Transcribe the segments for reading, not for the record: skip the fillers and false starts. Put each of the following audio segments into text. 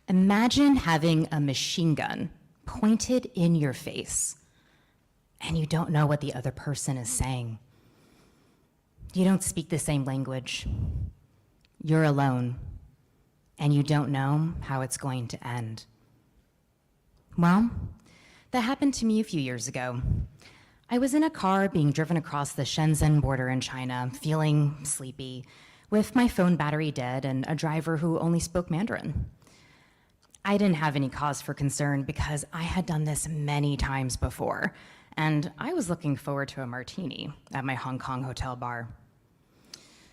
Imagine having a machine gun pointed in your face, and you don't know what the other person is saying. You don't speak the same language. You're alone, and you don't know how it's going to end. Well, that happened to me a few years ago. I was in a car being driven across the Shenzhen border in China, feeling sleepy, with my phone battery dead and a driver who only spoke Mandarin. I didn't have any cause for concern because I had done this many times before, and I was looking forward to a martini at my Hong Kong hotel bar.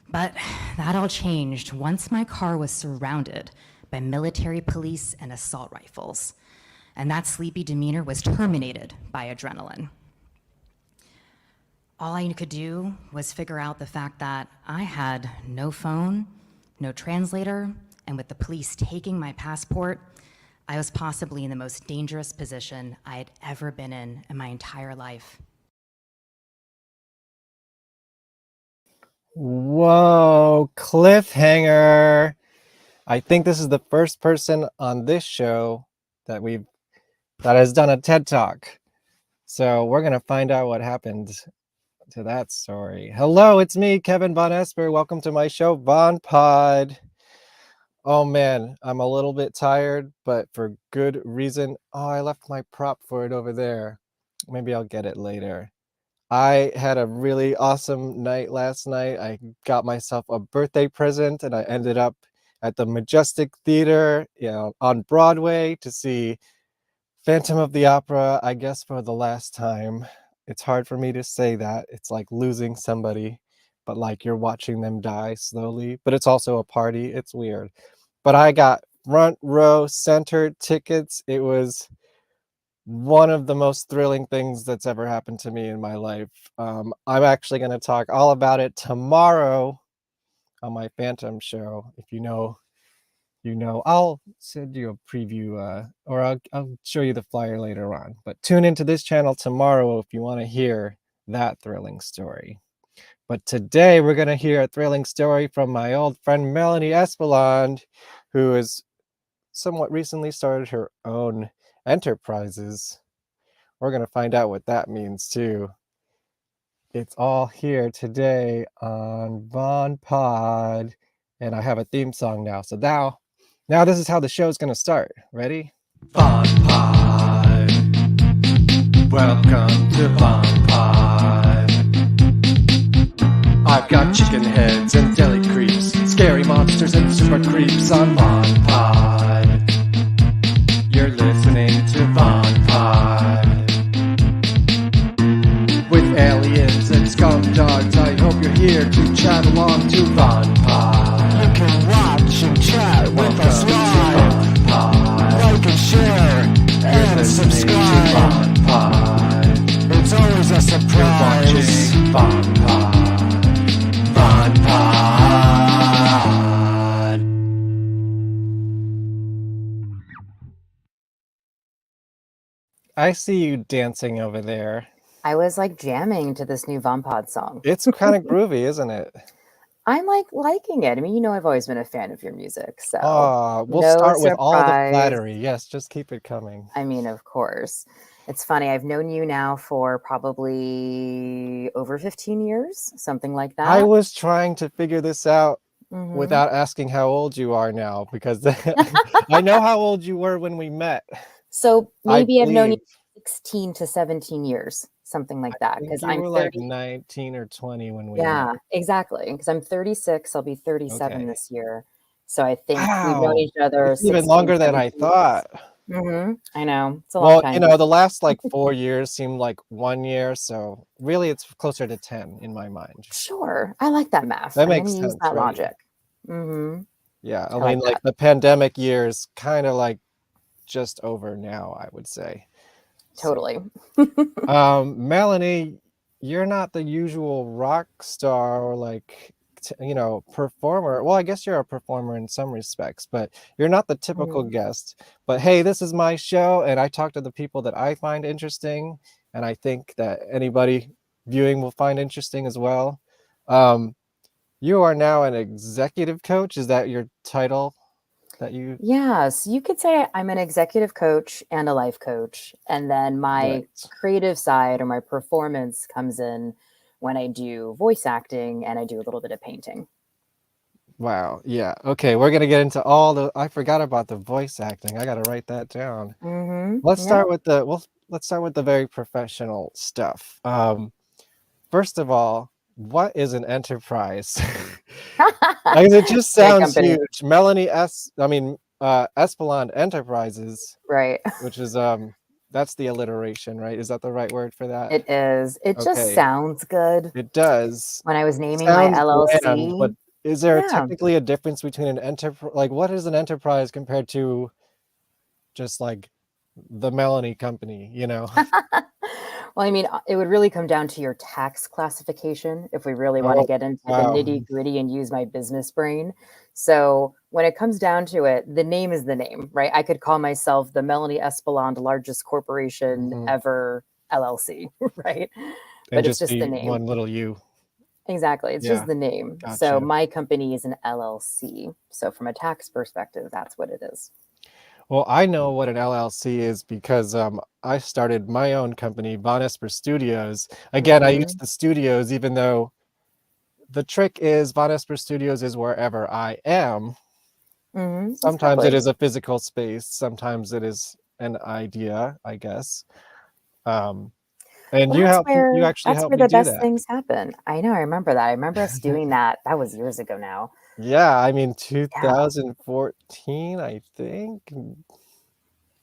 But that all changed once my car was surrounded by military police and assault rifles, and that sleepy demeanor was terminated by adrenaline. All I could do was figure out the fact that I had no phone, no translator, and with the police taking my passport, I was possibly in the most dangerous position I had ever been in my entire life. Whoa, cliffhanger. I think this is the first person on this show that has done a TED Talk. So we're going to find out what happened to that story. Hello, it's me, Kevin Vonesper. Welcome to my show, VonPod. Oh man, I'm a little bit tired, but for good reason. Oh, I left my prop for it over there. Maybe I'll get it later. I had a really awesome night last night. I got myself a birthday present and I ended up at the Majestic Theater, on Broadway to see Phantom of the Opera, I guess for the last time. It's hard for me to say that. It's like losing somebody, but like you're watching them die slowly. But it's also a party. It's weird. But I got front row center tickets. It was one of the most thrilling things that's ever happened to me in my life. I'm actually going to talk all about it tomorrow on my Phantom show. If you know, I'll send you a preview or I'll show you the flyer later on. But tune into this channel tomorrow if you want to hear that thrilling story. But today we're going to hear a thrilling story from my old friend Melanie Espeland, who has somewhat recently started her own enterprises. We're going to find out what that means too. It's all here today on VonPod. And I have a theme song now. So now this is how the show's going to start. Ready? VonPod. Welcome to VonPod. I've got chicken heads and deli creeps, scary monsters and super creeps on VonPod. You're listening to VonPod. With aliens and scum dogs, I hope you're here to chat along to VonPod. You can watch and chat with us live. Like and share and subscribe. It's always a surprise. You're watching VonPod. VonPod. I see you dancing over there. I was like jamming to this new VonPod song. It's kind of groovy, isn't it? I'm like liking it. I mean, I've always been a fan of your music, so We'll no start with all the surprise. flattery. Yes, just keep it coming. I mean, of course. It's funny. I've known you now for probably over 15 years, something like that. I was trying to figure this out Mhm. without asking how old you are now, because I know how old you were when we met. So maybe I've known you believe. 16 to 17 years, something like that. Because You I'm were 30. like 19 or 20 when we Yeah, met. exactly. Because I'm 36. I'll be 37 Okay. this year. So I think we've known Wow, each other it's even 16, longer than I 17 years. thought. I know. It's a long time. Well, the last like 4 years seemed like 1 year, so really it's closer to 10 in my mind. Sure. I like that math. That I'm makes gonna use sense, that right? logic. Mm-hmm. Yeah, I I mean, like like that. the pandemic years kind of like just over now, I would say. Totally. Melanie, you're not the usual rock star or like, performer. Well, I guess you're a performer in some respects, but you're not the typical guest. But hey, this is my show, and I talk to the people that I find interesting, and I think that anybody viewing will find interesting as well. You are now an executive coach. Is that your title? that you Yes, you could say I'm an executive coach and a life coach. And then my right? creative side or my performance comes in when I do voice acting and I do a little bit of painting. Wow. Yeah. Okay. We're gonna get into all the. I forgot about the voice acting. I gotta write that down. Let's Yeah. start with the. Well, let's start with the very professional stuff. First of all, what is an enterprise? Because it just Big sounds company. huge. Espeland Enterprises, Right. which is that's the alliteration, right? Is that the right word for that? It is. It just Okay, sounds good. it does. When I was naming my Sounds grand, but LLC, is there yeah. technically a difference between an enterprise? Like, what is an enterprise compared to just like the Melanie company, you know? Well, I mean, it would really come down to your tax classification if we really want to Oh, get into the wow. nitty gritty and use my business brain. So when it comes down to it, the name is the name, right? I could call myself the Melanie Espeland largest corporation Mhm. ever LLC, right? And But it's just just the be name. one little you. Exactly. It's just Yeah, the name. So gotcha. my company is an LLC. So from a tax perspective, that's what it is. Well, I know what an LLC is because I started my own company, VonEsper Studios. Again, I use Mm-hmm. the studios, even though the trick is VonEsper Studios is wherever I am. Mm-hmm. Sometimes it Exactly. is a physical space, sometimes it is an idea, I guess. Um, and Well, you actually that's helped where me the do best that. things happen. I know, I remember that. I remember us doing that. That was years ago now. Yeah, I mean Yeah, 2014, I think,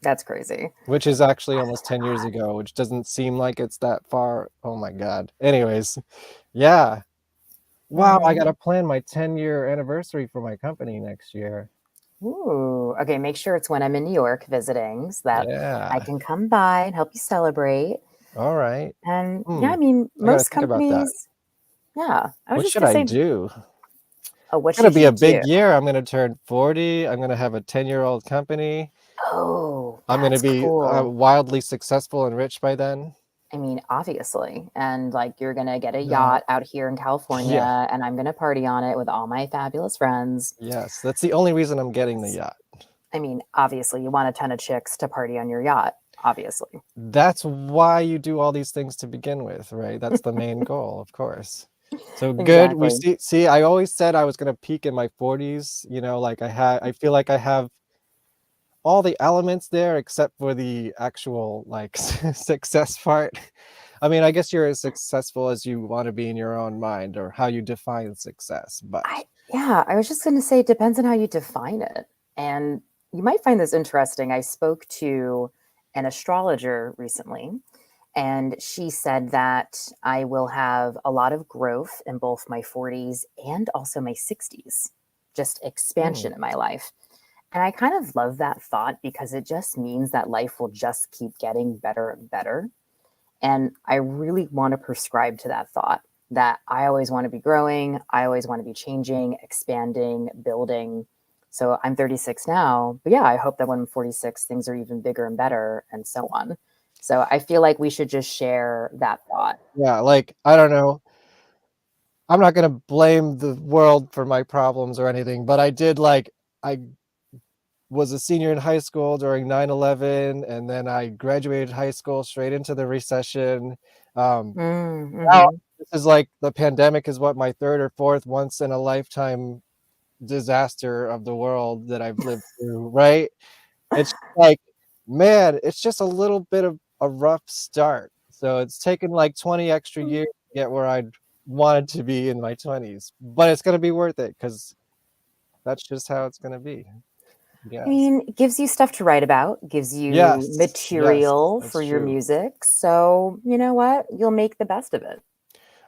that's crazy. which is actually almost 10 years ago, which doesn't seem like it's that far. Oh my God. Anyways, yeah. Wow, I Mhm. gotta plan my 10-year anniversary for my company next year. Ooh, okay, make sure it's when I'm in New York visiting so that I Yeah. can come by and help you celebrate. All right. And yeah, Hmm. I mean, I gotta most think about that. companies, yeah. I was What just should gonna I say, do? oh, what It's gonna should be you a do? big year. I'm gonna turn 40. I'm gonna have a 10-year-old company. Oh, I'm gonna that's be cool. wildly successful and rich by then. I mean, obviously. And like you're gonna get a No. yacht out here in Yeah. California, and I'm gonna party on it with all my fabulous friends. Yes. That's the only reason I'm getting the yacht. I mean, obviously, you want a ton of chicks to party on your yacht, obviously. That's why you do all these things to begin with, right? That's the main goal, of course. So good. We Exactly. see, I always said I was gonna peak in my 40s, like I feel like I have all the elements there except for the actual like success part. I mean, I guess you're as successful as you want to be in your own mind or how you define success, but Yeah, I was just going to say it depends on how you define it. And you might find this interesting. I spoke to an astrologer recently, and she said that I will have a lot of growth in both my 40s and also my 60s, just hmm, expansion in my life. And I kind of love that thought because it just means that life will just keep getting better and better. And I really want to prescribe to that thought that I always want to be growing, I always want to be changing, expanding, building. So I'm 36 now, but yeah, I hope that when I'm 46, things are even bigger and better, and so on. So I feel like we should just share that thought. yeah, like I don't know. I'm not gonna blame the world for my problems or anything, but I was a senior in high school during 9/11, and then I graduated high school straight into the recession. Um, Now Mm-hmm. this is like the pandemic is what my third or fourth once in a lifetime disaster of the world that I've lived through, right? It's like, man, it's just a little bit of a rough start. So it's taken like 20 extra years to get where I'd wanted to be in my 20s, but it's gonna be worth it because that's just how it's gonna be. I Yes. mean, it gives you stuff to write about, gives you Yes, material that's for your true. music. So, you know what? You'll make the best of it.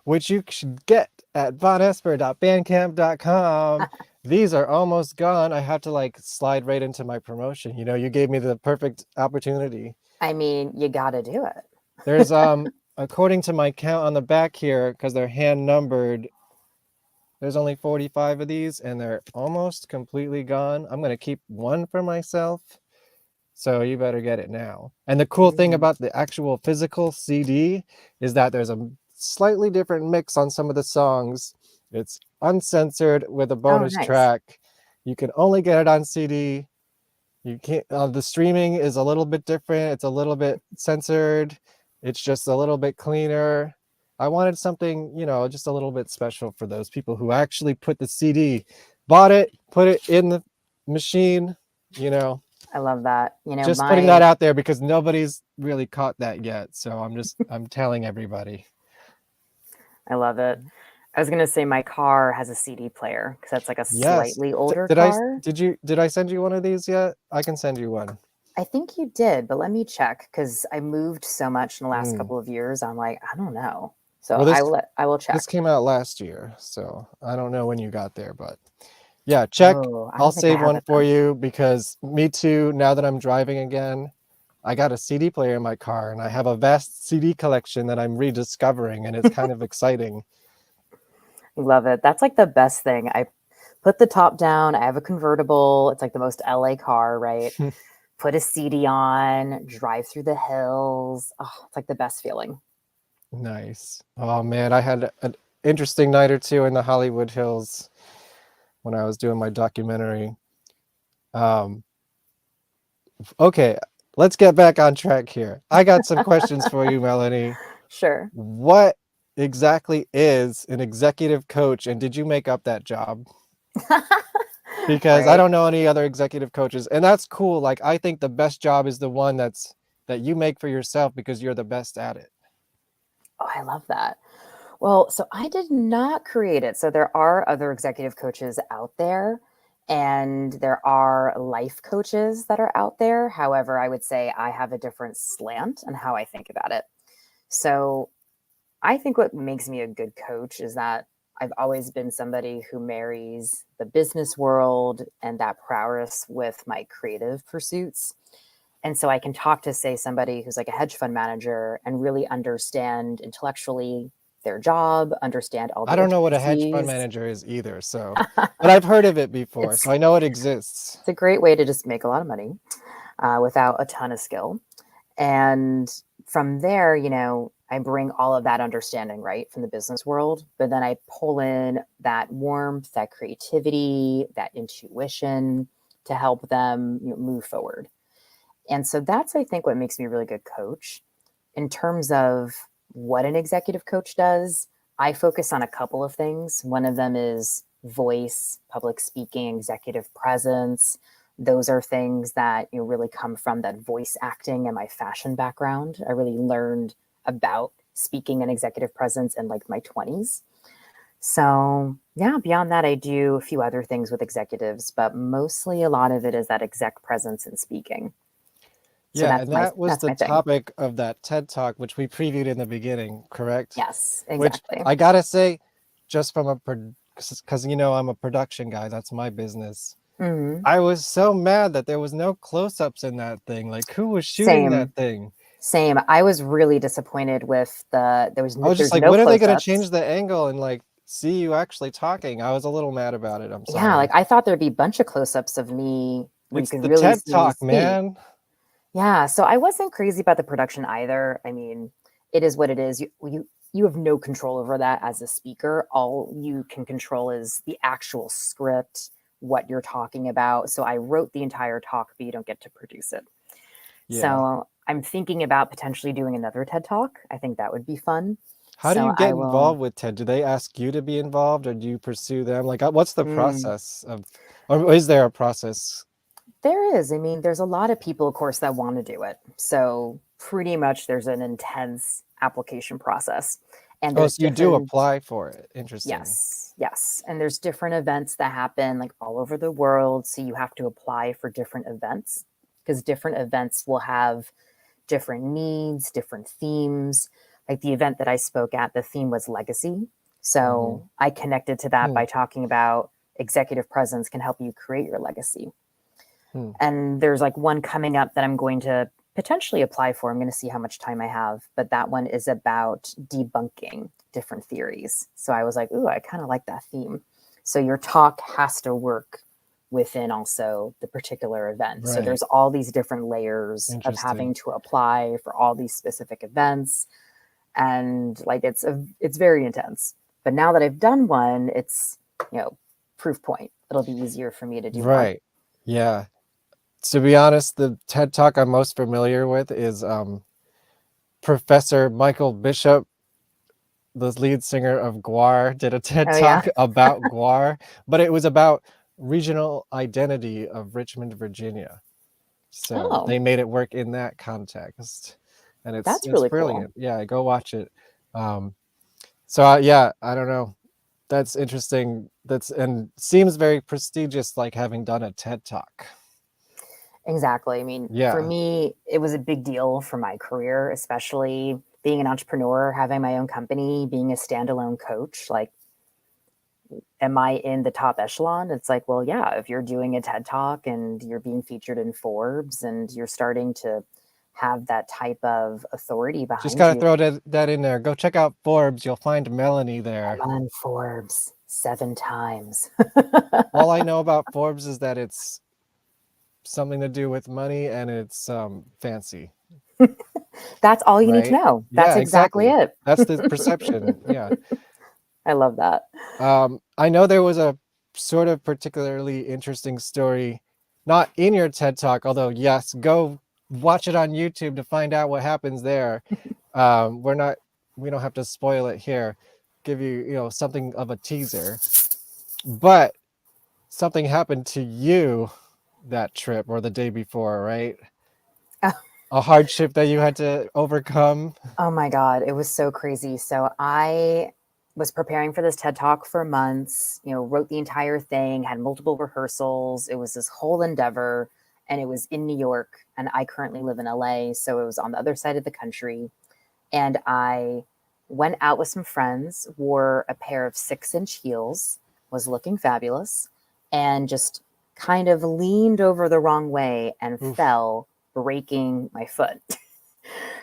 Which you should get at vonesper.bandcamp.com. These are almost gone. I have to like slide right into my promotion. You gave me the perfect opportunity. I mean, you got to do it. There's according to my count on the back here, because they're hand numbered, there's only 45 of these and they're almost completely gone. I'm gonna keep one for myself. So you better get it now. And the cool thing Mhm. about the actual physical CD is that there's a slightly different mix on some of the songs. It's uncensored with a Oh, bonus nice. track. You can only get it on CD. You can't, the streaming is a little bit different. It's a little bit censored. It's just a little bit cleaner. I wanted something, just a little bit special for those people who actually put the CD, bought it, put it in the machine, I love that. just putting that out there because nobody's really caught that yet. So I'm telling everybody. I love it. I was gonna say my car has a CD player because that's like a Yes. slightly older Did car. I send you one of these yet? I can send you one. I think you did, but let me check because I moved so much in the last Mm. couple of years. I'm like, I don't know. So Well, I will check. This came out last year, so I don't know when you got there, but yeah, check. Oh, I I'll don't think I save have one it for then. you because me too, now that I'm driving again, I got a CD player in my car and I have a vast CD collection that I'm rediscovering and it's kind of exciting. Love it. That's like the best thing. I put the top down. I have a convertible. It's like the most LA car, right? Put a CD on, drive through the hills. Oh, it's like the best feeling. Nice. Oh man, I had an interesting night or two in the Hollywood Hills when I was doing my documentary. Okay, let's get back on track here. I got some questions for you, Melanie. Sure. What exactly is an executive coach, and did you make up that job? Because I Right. don't know any other executive coaches, and that's cool. Like, I think the best job is the one that you make for yourself because you're the best at it. Oh, I love that. Well, so I did not create it. So there are other executive coaches out there, and there are life coaches that are out there. However, I would say I have a different slant on how I think about it. So I think what makes me a good coach is that I've always been somebody who marries the business world and that prowess with my creative pursuits. And so I can talk to, say, somebody who's like a hedge fund manager and really understand intellectually their job, understand all I the don't know what a hedge fund intricacies. manager is either, but I've heard of it before, It's so I know it exists. it's a great way to just make a lot of money without a ton of skill. And from there, I bring all of that understanding, right, from the business world, but then I pull in that warmth, that creativity, that intuition to help them move forward. And so that's, I think, what makes me a really good coach. In terms of what an executive coach does, I focus on a couple of things. One of them is voice, public speaking, executive presence. Those are things that really come from that voice acting and my fashion background. I really learned about speaking and executive presence in like my 20s. So yeah, beyond that, I do a few other things with executives, but mostly a lot of it is that exec presence and speaking. So Yeah, and that was that's the my thing. topic of that TED Talk, which we previewed in the beginning, correct? Yes, Which exactly. I gotta say, just from because I'm a production guy, that's my business. Mhm. I was so mad that there was no close-ups in that thing. Like, who was shooting that Same, thing? same. I was really disappointed with I was just there's like, no when are they gonna close-ups. change the angle and like see you actually talking? I was a little mad about it. I'm Yeah, sorry. like I thought there'd be a bunch of close-ups of me where you It's can the really TED see me Talk, speak. man. Yeah, so I wasn't crazy about the production either. I mean, it is what it is. You have no control over that as a speaker. All you can control is the actual script, what you're talking about. So I wrote the entire talk, but you don't get to produce it. Yeah. So I'm thinking about potentially doing another TED Talk. I think that would be fun. How do So you get I will. involved with TED? Do they ask you to be involved or do you pursue them? Like, what's the Mm, process of, or is there a process? there is. I mean, there's a lot of people, of course, that want to do it. So pretty much there's an intense application process. And Oh, there's so you do different, apply for it. Interesting. yes, yes. And there's different events that happen like all over the world. So you have to apply for different events because different events will have different needs, different themes. Like the event that I spoke at, the theme was legacy. Mm-hmm. So I connected to that Hmm. by talking about executive presence can help you create your legacy. Hmm. And there's like one coming up that I'm going to potentially apply for. I'm going to see how much time I have, but that one is about debunking different theories. So I was like, ooh, I kind of like that theme. So your talk has to work within also the particular event. So Right. there's all these different layers of having Interesting. to apply for all these specific events. And like it's very intense. But now that I've done one, it's proof point. it'll be easier for me to do more. Right. Yeah. To be honest, the TED Talk I'm most familiar with is Professor Michael Bishop, the lead singer of Gwar, did a TED Oh yeah. Talk about Gwar, but it was about regional identity of Richmond, Virginia. So Oh, they made it work in that context, and it's that's really cool. brilliant. Yeah, go watch it. So yeah, I don't know. That's interesting. That's and seems very prestigious, like having done a TED Talk. Exactly. I mean, for Yeah, me, it was a big deal for my career, especially being an entrepreneur, having my own company, being a standalone coach. Like, am I in the top echelon? It's like, well, yeah, if you're doing a TED Talk and you're being featured in Forbes and you're starting to have that type of authority just behind gotta you. throw that in there. Go check out Forbes. You'll find Melanie there. I'm on Forbes 7 times. All I know about Forbes is that it's something to do with money and it's fancy, That's all you need to right? know. That's Yeah, exactly exactly. it. That's the perception. Yeah. I love that. I know there was a sort of particularly interesting story, not in your TED Talk, although yes, go watch it on YouTube to find out what happens there. We don't have to spoil it here. Give you, something of a teaser. But something happened to you that trip or the day before, right? A hardship that you had to overcome. Oh my God, it was so crazy. So I was preparing for this TED Talk for months, wrote the entire thing, had multiple rehearsals. It was this whole endeavor, and it was in New York. And I currently live in LA. So it was on the other side of the country. And I went out with some friends, wore a pair of 6-inch heels, was looking fabulous, and just kind of leaned over the wrong way and Oof. fell, breaking my foot.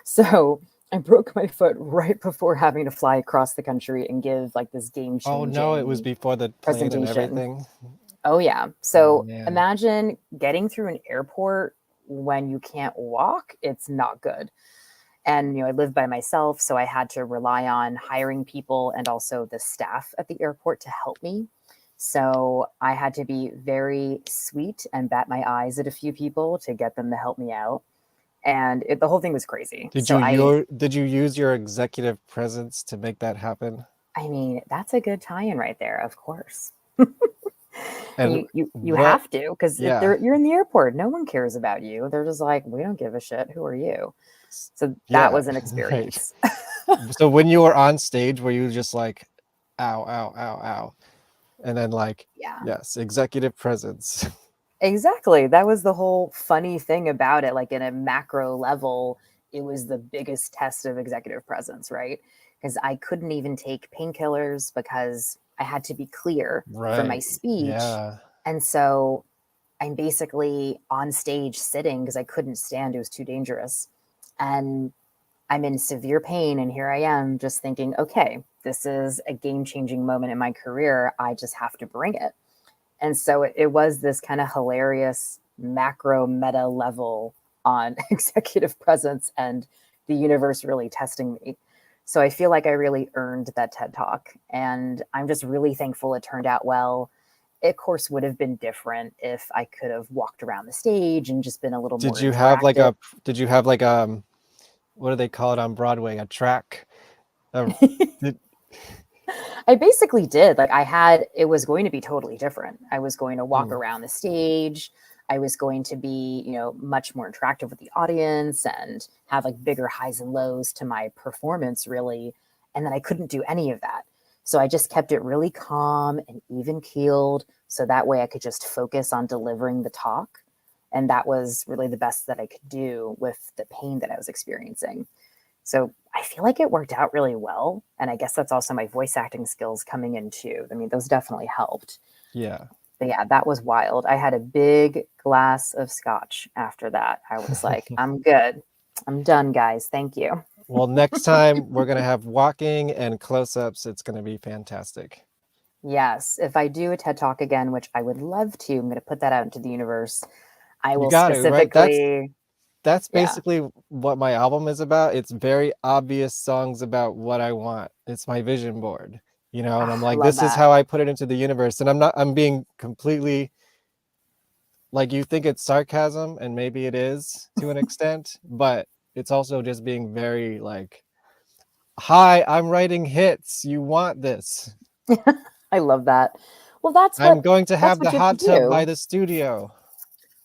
So I broke my foot right before having to fly across the country and give like this game Oh no, it was changing before the plane and presentation. everything. Oh yeah. Oh So man. imagine getting through an airport when you can't walk. It's not good. And I live by myself, so I had to rely on hiring people and also the staff at the airport to help me. So I had to be very sweet and bat my eyes at a few people to get them to help me out. And the whole thing was crazy. Did So did you use your executive presence to make that happen? I mean, that's a good tie-in right there, of course. And You what? have to, because if Yeah, you're in the airport, no one cares about you. They're just like, we don't give a shit. Who are you? So that yeah, was an right. experience. So when you were on stage, were you just like, ow, ow, ow, ow, and then like, Yeah. yes, executive presence. Exactly. That was the whole funny thing about it. Like in a macro level, it was the biggest test of executive presence, right? Because I couldn't even take painkillers because I had to be clear for my Right. speech. Yeah. And so I'm basically on stage sitting because I couldn't stand. It was too dangerous. And I'm in severe pain. And here I am just thinking, okay, this is a game changing moment in my career. I just have to bring it. And so it was this kind of hilarious macro meta level on executive presence and the universe really testing me. So I feel like I really earned that TED Talk. And I'm just really thankful it turned out well. It, of course, would have been different if I could have walked around the stage and just been a little more Did you have like interactive. did you have like what do they call it on Broadway? A track? A, did, I basically did. Like it was going to be totally different. I was going to walk mm, around the stage. I was going to be, much more interactive with the audience and have like bigger highs and lows to my performance, really. And then I couldn't do any of that. So I just kept it really calm and even keeled. So that way I could just focus on delivering the talk. And that was really the best that I could do with the pain that I was experiencing. So I feel like it worked out really well. And I guess that's also my voice acting skills coming in too. I mean, those definitely helped. yeah. But yeah, that was wild. I had a big glass of scotch after that. I was like, I'm good. I'm done, guys. Thank you. Well, next time we're gonna have walking and close-ups. It's gonna be fantastic. Yes. If I do a TED Talk again, which I would love to, I'm going to put that out into the universe. I You will got it, right? specifically, That's yeah. basically what my album is about. It's very obvious songs about what I want. It's my vision board. you know, and I'm I like, love this is that. how I put it into the universe. And I'm being completely, like, you think it's sarcasm, and maybe it is to an extent, but it's also just being very like, hi, I'm writing hits. You want this. I love that. Well, I'm going to that's have the what you have to hot tub by do. the studio.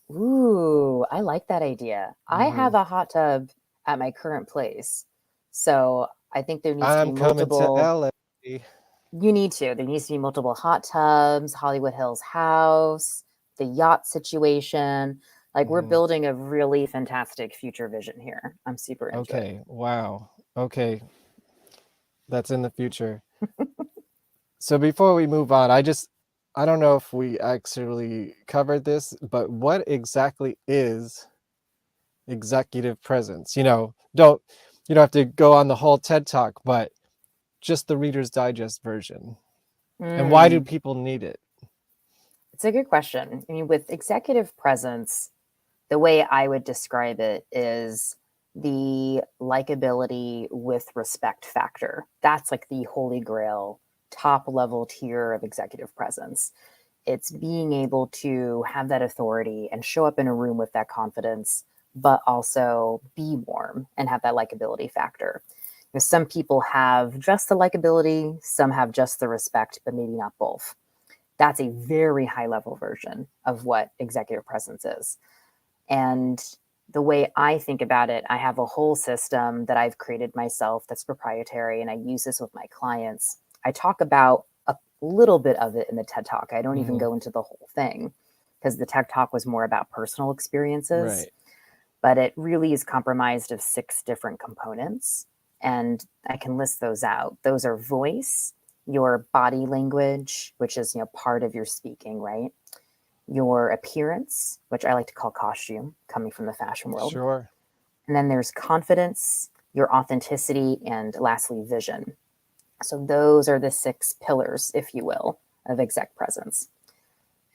Ooh, I like that idea. I Hmm. have a hot tub at my current place. So I think there needs to be I'm coming to multiple, LA. there needs to be multiple hot tubs, Hollywood Hills house, the yacht situation. Like we're Mhm. building a really fantastic future vision here. I'm super into it. Okay, wow. Okay, that's in the future. So before we move on, I don't know if we actually covered this, but what exactly is executive presence? You don't have to go on the whole TED Talk, but just the Reader's Digest version. And why do Mm, people need it? it's a good question. I mean, with executive presence, the way I would describe it is the likability with respect factor. That's like the holy grail, top level tier of executive presence. It's being able to have that authority and show up in a room with that confidence, but also be warm and have that likability factor. Some people have just the likability, some have just the respect, but maybe not both. That's a very high level version of what executive presence is. And the way I think about it, I have a whole system that I've created myself that's proprietary, and I use this with my clients. I talk about a little bit of it in the TED Talk. I don't even Hmm. go into the whole thing because the TED Talk was more about personal experiences, Right. but it really is comprised of 6 different components. And I can list those out. Those are voice, your body language, which is, part of your speaking, right? Your appearance, which I like to call costume, coming from the fashion world. Sure. And then there's confidence, your authenticity, and lastly, vision. So those are the 6 pillars, if you will, of exec presence.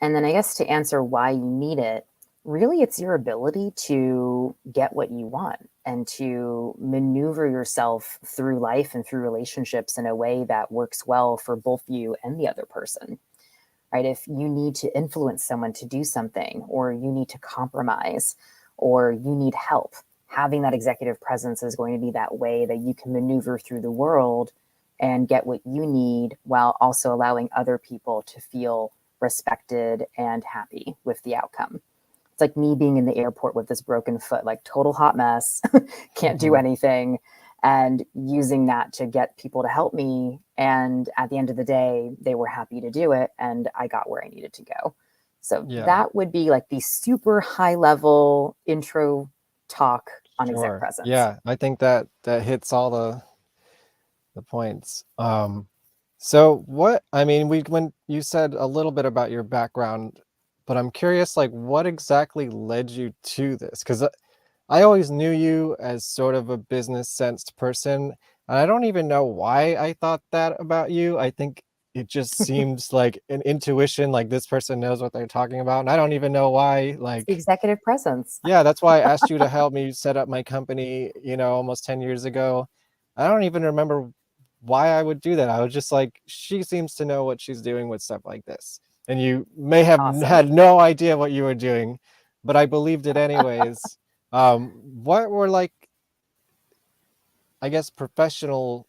And then I guess to answer why you need it, really it's your ability to get what you want and to maneuver yourself through life and through relationships in a way that works well for both you and the other person. Right? If you need to influence someone to do something, or you need to compromise, or you need help, having that executive presence is going to be that way that you can maneuver through the world and get what you need while also allowing other people to feel respected and happy with the outcome. It's like me being in the airport with this broken foot, like total hot mess, can't do Hmm. anything, and using that to get people to help me. And at the end of the day, they were happy to do it, and I got where I needed to go. So Yeah, that would be like the super high level intro talk on exec sure. presence. Yeah, I think that hits all the points. So what, I mean, when you said a little bit about your background, but I'm curious, like, what exactly led you to this? Because I always knew you as sort of a business sensed person, and I don't even know why I thought that about you. I think it just seems like an intuition, like this person knows what they're talking about, and I don't even know why. It's the Like, executive presence. yeah, that's why I asked you to help me set up my company, almost 10 years ago. I don't even remember why I would do that. I was just like, she seems to know what she's doing with stuff like this. And you may have Awesome. had no idea what you were doing, but I believed it anyways. What were, like, I guess, professional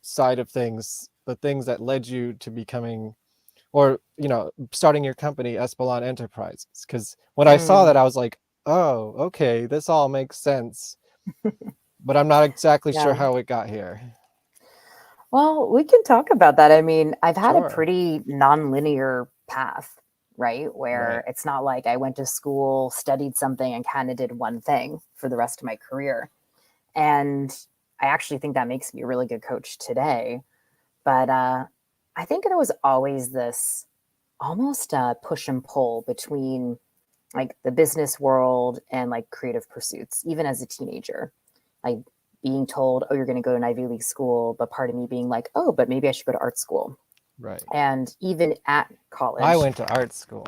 side of things, the things that led you to becoming, or starting your company, Espeland Enterprises? Because when I saw that, Mm, I was like, oh, okay, this all makes sense, but I'm not exactly sure yeah. how it got here. Well, we can talk about that. I mean, I've had a Sure. pretty non-linear path, right? Right. Where it's not like I went to school, studied something, and kind of did one thing for the rest of my career. And I actually think that makes me a really good coach today. But I think there was always this almost push and pull between like the business world and like creative pursuits, even as a teenager. Like being told, oh, you're going to go to an Ivy League school, but part of me being like, oh, but maybe I should go to art school. Right. And even at I college, went to art school.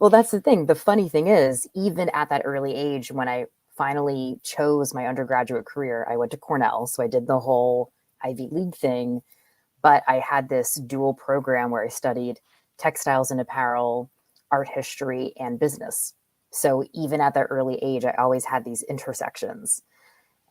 well, that's the thing. The funny thing is, even at that early age, when I finally chose my undergraduate career, I went to Cornell. So I did the whole Ivy League thing. but I had this dual program where I studied textiles and apparel, art history, and business. So even at that early age, I always had these intersections.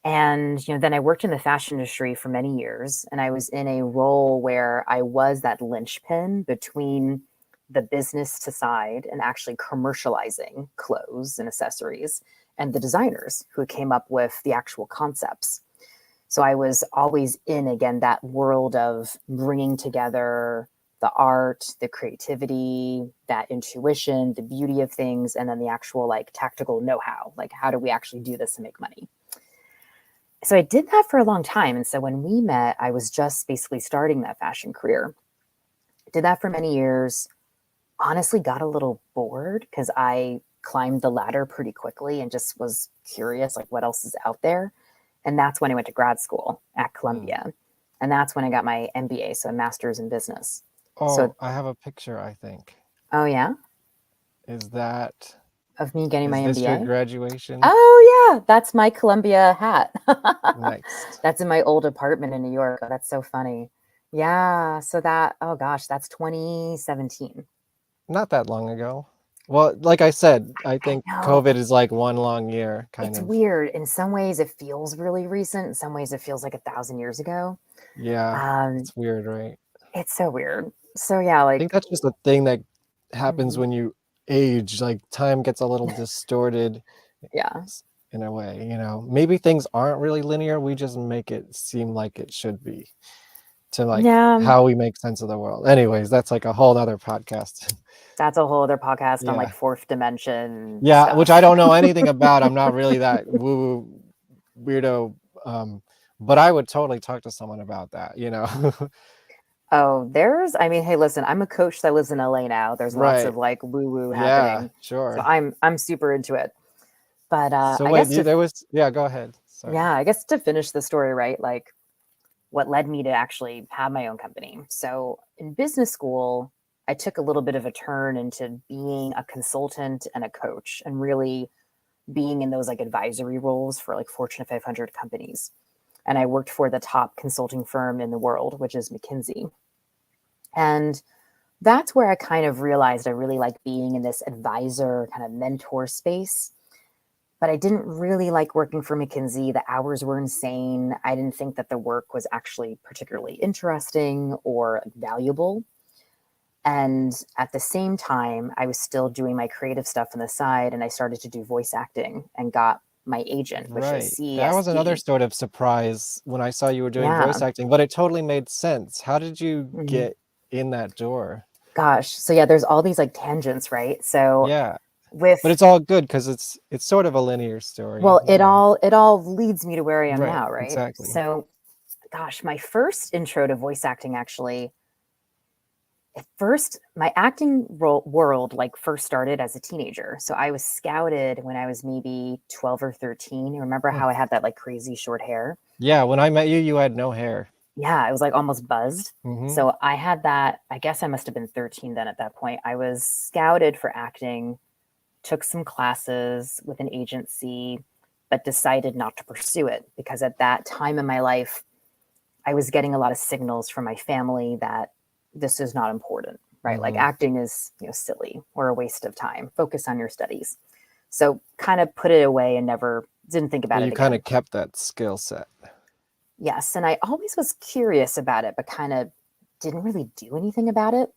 And then I worked in the fashion industry for many years, and I was in a role where I was that linchpin between the business side and actually commercializing clothes and accessories, and the designers who came up with the actual concepts. So I was always in, again, that world of bringing together the art, the creativity, that intuition, the beauty of things, and then the actual like tactical know-how, like how do we actually do this to make money? So I did that for a long time. And so when we met, I was just basically starting that fashion career. Did that for many years. Honestly, got a little bored because I climbed the ladder pretty quickly and just was curious, like what else is out there. And that's when I went to grad school at Columbia. And that's when I got my MBA, so a master's in business. Oh, So, I have a picture, I think. oh yeah, Is that, of me getting my is this your MBA. graduation? Oh yeah, that's my Columbia hat. Nice. That's in my old apartment in New York. Oh, that's so funny. Yeah, so that, oh gosh, that's 2017. Not that long ago. Well, like I said, I think No, COVID is like one long year, kind it's of. weird. In some ways, it feels really recent. In some ways, it feels like 1,000 years ago. Yeah, Um, it's weird, right? it's so weird. So yeah, I like, think that's just a thing that happens mhm, when you age, like time gets a little distorted yeah, in a way, Maybe things aren't really linear, we just make it seem like it should be to like yeah. how we make sense of the world. Anyways, that's like a whole nother podcast. That's a whole other podcast on like Yeah. fourth dimension Yeah, which I stuff. don't know anything about. I'm not really that woo weirdo. But I would totally talk to someone about that. Oh, I mean, hey, listen, I'm a coach that lives in LA now. There's lots Right. of like woo woo Yeah, happening. So sure. I'm super into it. But So I wait, guess to yeah, go ahead. Sorry. yeah, I guess to finish the story, right? Like what led me to actually have my own company. So in business school, I took a little bit of a turn into being a consultant and a coach and really being in those like advisory roles for like Fortune 500 companies. And I worked for the top consulting firm in the world, which is McKinsey. And that's where I kind of realized I really like being in this advisor kind of mentor space. But I didn't really like working for McKinsey. The hours were insane. I didn't think that the work was actually particularly interesting or valuable. And at the same time, I was still doing my creative stuff on the side, and I started to do voice acting and got my agent, which is Right. That was another CESP. sort of surprise when I saw you were doing voice Yeah. acting, but it totally made sense. How did you Mhm. get in that door? Gosh. So yeah, there's all these like tangents, right? So Yeah. But with it's all good because it's sort of a linear story, well, it all leads me to where I am Right, now, right? exactly. So gosh, my first intro to voice acting actually, at first my acting world like first started as a teenager. So I was scouted when I was maybe 12 or 13. You remember Hmm. how I had that like crazy short hair? Yeah, when I met you, you had no hair. Yeah, I was like almost buzzed. Hmm. So I had that, I guess I must have been 13 then at that point. I was scouted for acting, took some classes with an agency, but decided not to pursue it because at that time in my life, I was getting a lot of signals from my family that this is not important, right? Like Hmm. acting is, silly or a waste of time. Focus on your studies. So kind of put it away and never didn't think So about it you kind again. of kept that skill set. Yes, and I always was curious about it, but kind of didn't really do anything about it.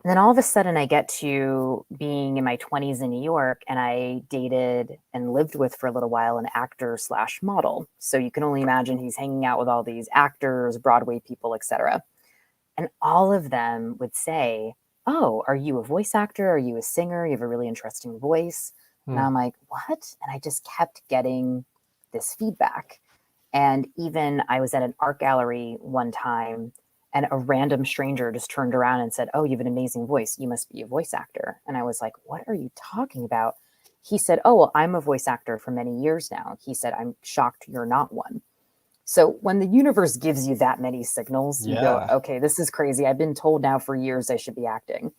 And then all of a sudden, I get to being in my 20s in New York, and I dated and lived with for a little while an actor slash model. So you can only imagine he's hanging out with all these actors, Broadway people, etc. And all of them would say, "Oh, are you a voice actor? Are you a singer? You have a really interesting voice." And Hmm. I'm like, "What?" And I just kept getting this feedback. And even I was at an art gallery one time and a random stranger just turned around and said, "Oh, you have an amazing voice. You must be a voice actor." And I was like, "What are you talking about?" He said, "Oh, well, I'm a voice actor for many years now." He said, "I'm shocked you're not one." So when the universe gives you that many signals, you go, Yeah. "Okay, this is crazy. I've been told now for years I should be acting."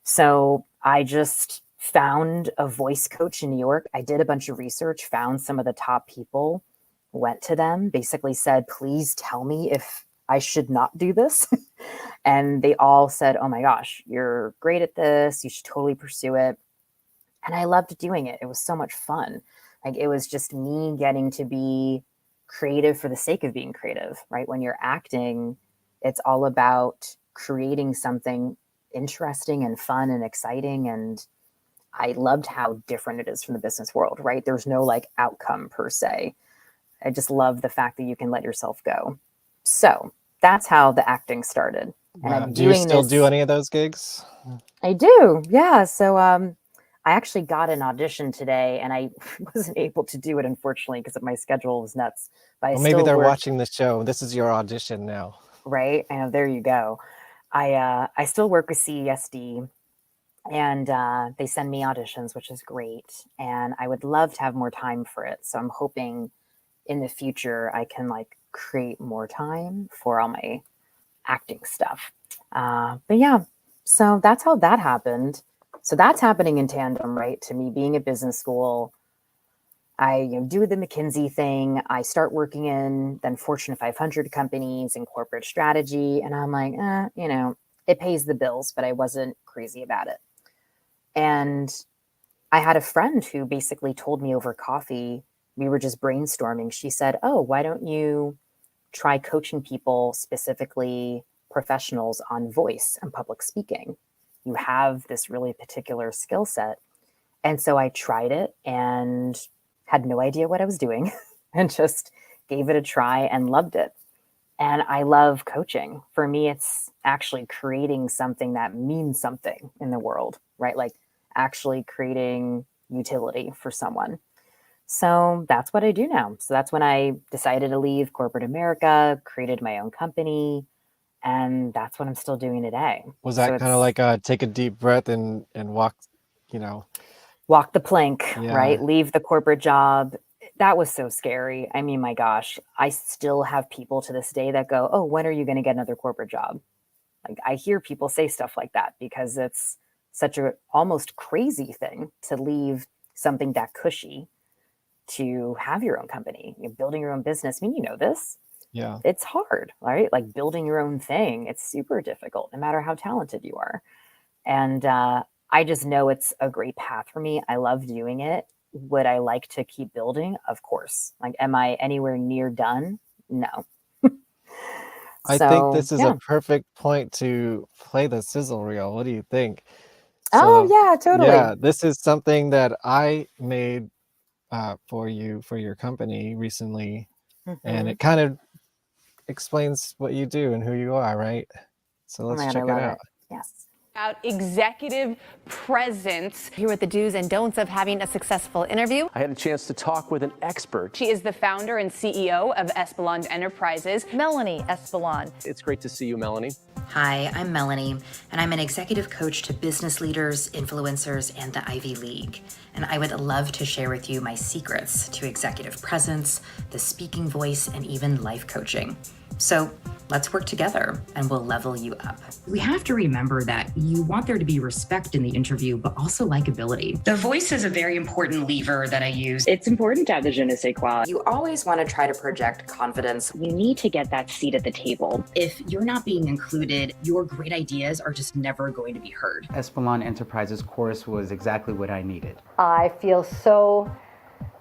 So I just found a voice coach in New York. I did a bunch of research, found some of the top people, went to them, basically said, "Please tell me if I should not do this. And they all said, oh my gosh, you're great at this. You should totally pursue it. And I loved doing it. It was so much fun. Like it was just me getting to be creative for the sake of being creative, right? When you're acting, it's all about creating something interesting and fun and exciting. And I loved how different it is from the business world, right? There's no like outcome per se. I just love the fact that you can let yourself go. So that's how the acting started. And Wow. I'm Do you doing still this. do any of those gigs? I do. Yeah. So I actually got an audition today and I wasn't able to do it, unfortunately, because my schedule was nuts. But I Well, maybe still they're work, watching the show. This is your audition now. right? I know, there you go. I still work with CESD and they send me auditions, which is great. And I would love to have more time for it. So I'm hoping in the future I can like create more time for all my acting stuff. But yeah, so that's how that happened. So that's happening in tandem, right? To me being at business school, I do the McKinsey thing. I start working in then Fortune 500 companies and corporate strategy. And I'm like, it pays the bills, but I wasn't crazy about it. And I had a friend who basically told me over coffee, we were just brainstorming. She said, oh, why don't you try coaching people, specifically professionals, on voice and public speaking? You have this really particular skill set. And so I tried it and had no idea what I was doing and just gave it a try and loved it. And I love coaching. For me, it's actually creating something that means something in the world, right? Like actually creating utility for someone. So that's what I do now. So that's when I decided to leave corporate America, created my own company, and that's what I'm still doing today. Was So that kind of it's like take a deep breath and walk, you know? walk the plank, right? Yeah. Leave the corporate job. That was so scary. I mean, my gosh, I still have people to this day that go, oh, when are you going to get another corporate job? Like I hear people say stuff like that because it's such a almost crazy thing to leave something that cushy to have your own company. You're building your own business. I mean, you know this. Yeah. It's hard, right? Like building your own thing. It's super difficult, no matter how talented you are. And I just know it's a great path for me. I love doing it. Would I like to keep building? Of course. Like, am I anywhere near done? No. I think So, this is a yeah. perfect point to play the sizzle reel. What do you think? Oh, So, yeah, totally. yeah, this is something that I made for you for your company recently, and Mhm. it kind of explains what you do and who you are, right? So Oh let's my God, I check it love out. it. Yes. About executive presence. Here with the do's and don'ts of having a successful interview. I had a chance to talk with an expert. She is the founder and CEO of Espeland Enterprises. Melanie Espeland. It's great to see you, Melanie. Hi, I'm Melanie, and I'm an executive coach to business leaders, influencers, and the Ivy League. And I would love to share with you my secrets to executive presence, the speaking voice, and even life coaching. So let's work together and we'll level you up. We have to remember that you want there to be respect in the interview, but also likability. The voice is a very important lever that I use. It's important to have the je ne sais quoi. You always want to try to project confidence. You need to get that seat at the table. If you're not being included, your great ideas are just never going to be heard. Espeland Enterprises course was exactly what I needed. I feel so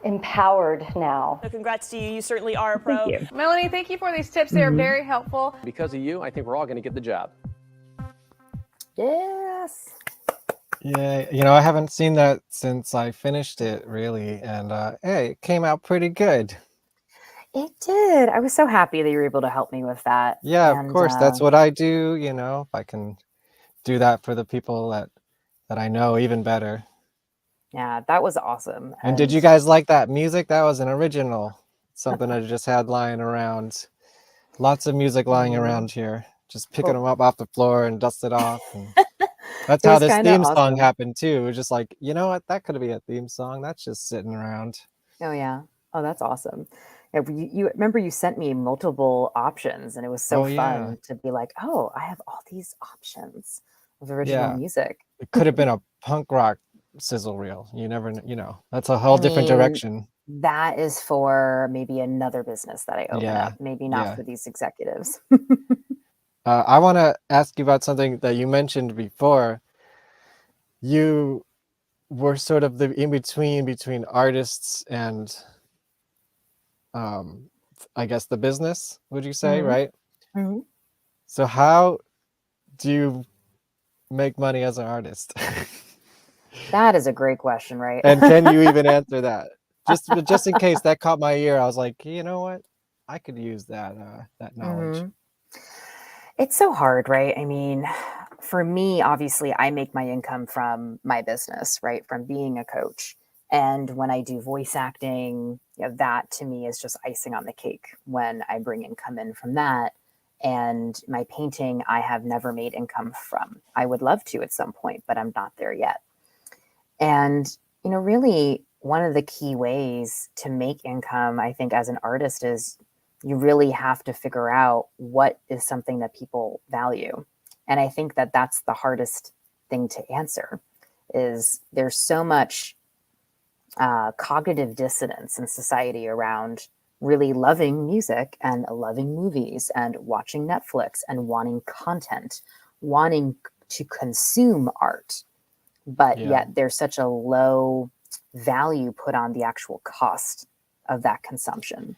empowered now. So congrats to you. You certainly are a pro. Thank you. Melanie, thank you for these tips. They are very helpful. Because of you, I think we're all going to get the job. Yes. Yeah, I haven't seen that since I finished it, really, and hey, it came out pretty good. It did. I was so happy that you were able to help me with that. Yeah, of And, course, that's what I do, if I can do that for the people that I know even better. yeah, that was awesome. And did you guys like that music? That was an original, something I just had lying around. Lots of music lying around here. Just picking them up off the floor and dust it off. And that's It how was this kinda theme song awesome. happened too. It was just like, you know what? That could be a theme song. That's just sitting around. Oh yeah. Oh, that's awesome. Yeah, you remember you sent me multiple options, and it was so Oh, yeah. fun to be like, oh, I have all these options of original Yeah. music. It could have been a punk rock sizzle reel. You never, that's a whole different mean, direction. That is for maybe another business that I open Yeah, up, maybe not yeah. for these executives. I want to ask you about something that you mentioned before. You were sort of the in between artists and um, I guess the business, would you say, Mhm, right? mhm. So how do you make money as an artist? That is a great question, right? And can you even answer that? Just in case that caught my ear, I was like, you know what? I could use that knowledge. Mhm. It's so hard, right? I mean, for me, obviously, I make my income from my business, right? From being a coach. And when I do voice acting, that to me is just icing on the cake when I bring income in from that. And my painting, I have never made income from. I would love to at some point, but I'm not there yet. And, really one of the key ways to make income, I think, as an artist is you really have to figure out what is something that people value. And I think that that's the hardest thing to answer is there's so much cognitive dissonance in society around really loving music and loving movies and watching Netflix and wanting content, wanting to consume art, but Yeah. yet there's such a low value put on the actual cost of that consumption.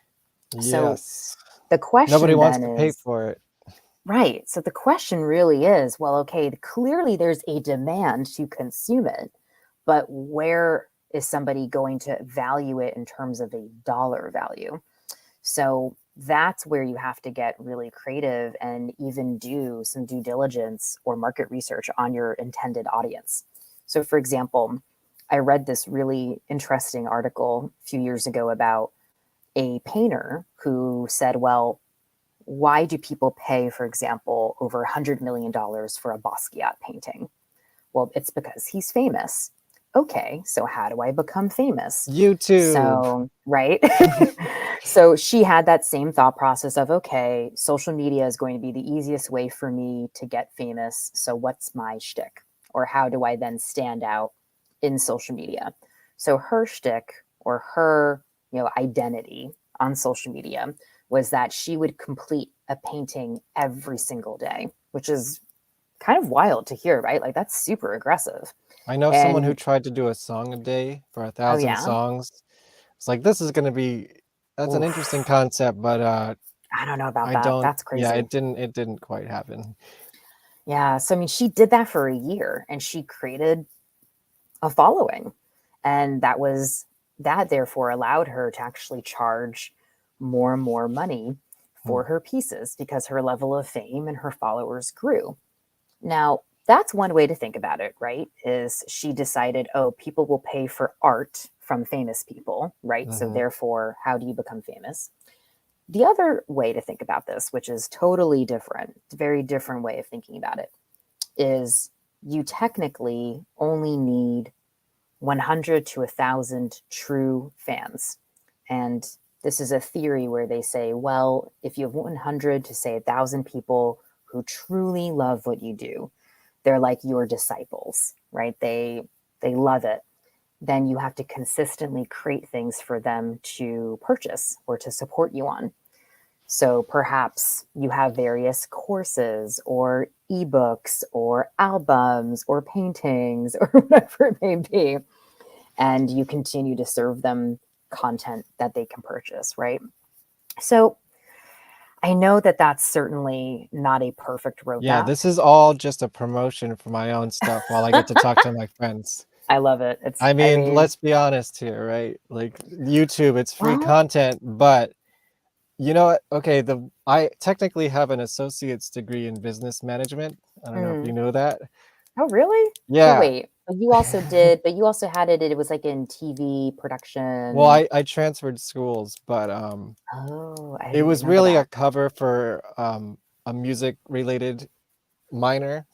So Yes. the Nobody question wants then to pay is, for it. right. So the question really is, well, okay, clearly there's a demand to consume it, but where is somebody going to value it in terms of a dollar value? So that's where you have to get really creative and even do some due diligence or market research on your intended audience. So, for example, I read this really interesting article a few years ago about a painter who said, well, why do people pay, for example, over $100 million for a Basquiat painting? Well, it's because he's famous. Okay, so how do I become famous? YouTube. So, right. So she had that same thought process of, okay, social media is going to be the easiest way for me to get famous. So what's my shtick? Or how do I then stand out in social media? So her shtick or her, identity on social media was that she would complete a painting every single day, which is kind of wild to hear, right? Like that's super aggressive. I know someone who And tried to do a song a day for a oh thousand yeah, songs. It's like this is gonna be that's an interesting oof, concept, but I don't know about I that. don't That's yeah, crazy. it didn't quite happen. Yeah. So, I mean, she did that for a year and she created a following. And that therefore allowed her to actually charge more and more money Hmm. for her pieces because her level of fame and her followers grew. Now, that's one way to think about it, right? Is she decided, oh, people will pay for art from famous people, right? So, Mhm. therefore, how do you become famous? The other way to think about this, which is totally different, it's a very different way of thinking about it, is you technically only need 100 to 1,000 true fans. And this is a theory where they say, well, if you have 100 to say 1,000 people who truly love what you do, they're like your disciples, right? They love it. Then you have to consistently create things for them to purchase or to support you on. So perhaps you have various courses or ebooks or albums or paintings or whatever it may be. And you continue to serve them content that they can purchase, right? So I know that that's certainly not a perfect Yeah, roadmap. this is all just a promotion for my own stuff while I get to talk to my friends. I love it. I I mean, mean, let's be honest here, right? Like YouTube, it's free well, content, but you know what? Okay, I technically have an associate's degree in business management. I don't know if you mm, know that. oh, really? So Yeah. wait, but you also had it was like in TV Well, production. I transferred schools, but Oh, I it didn't was remember really a that. cover for a music related minor.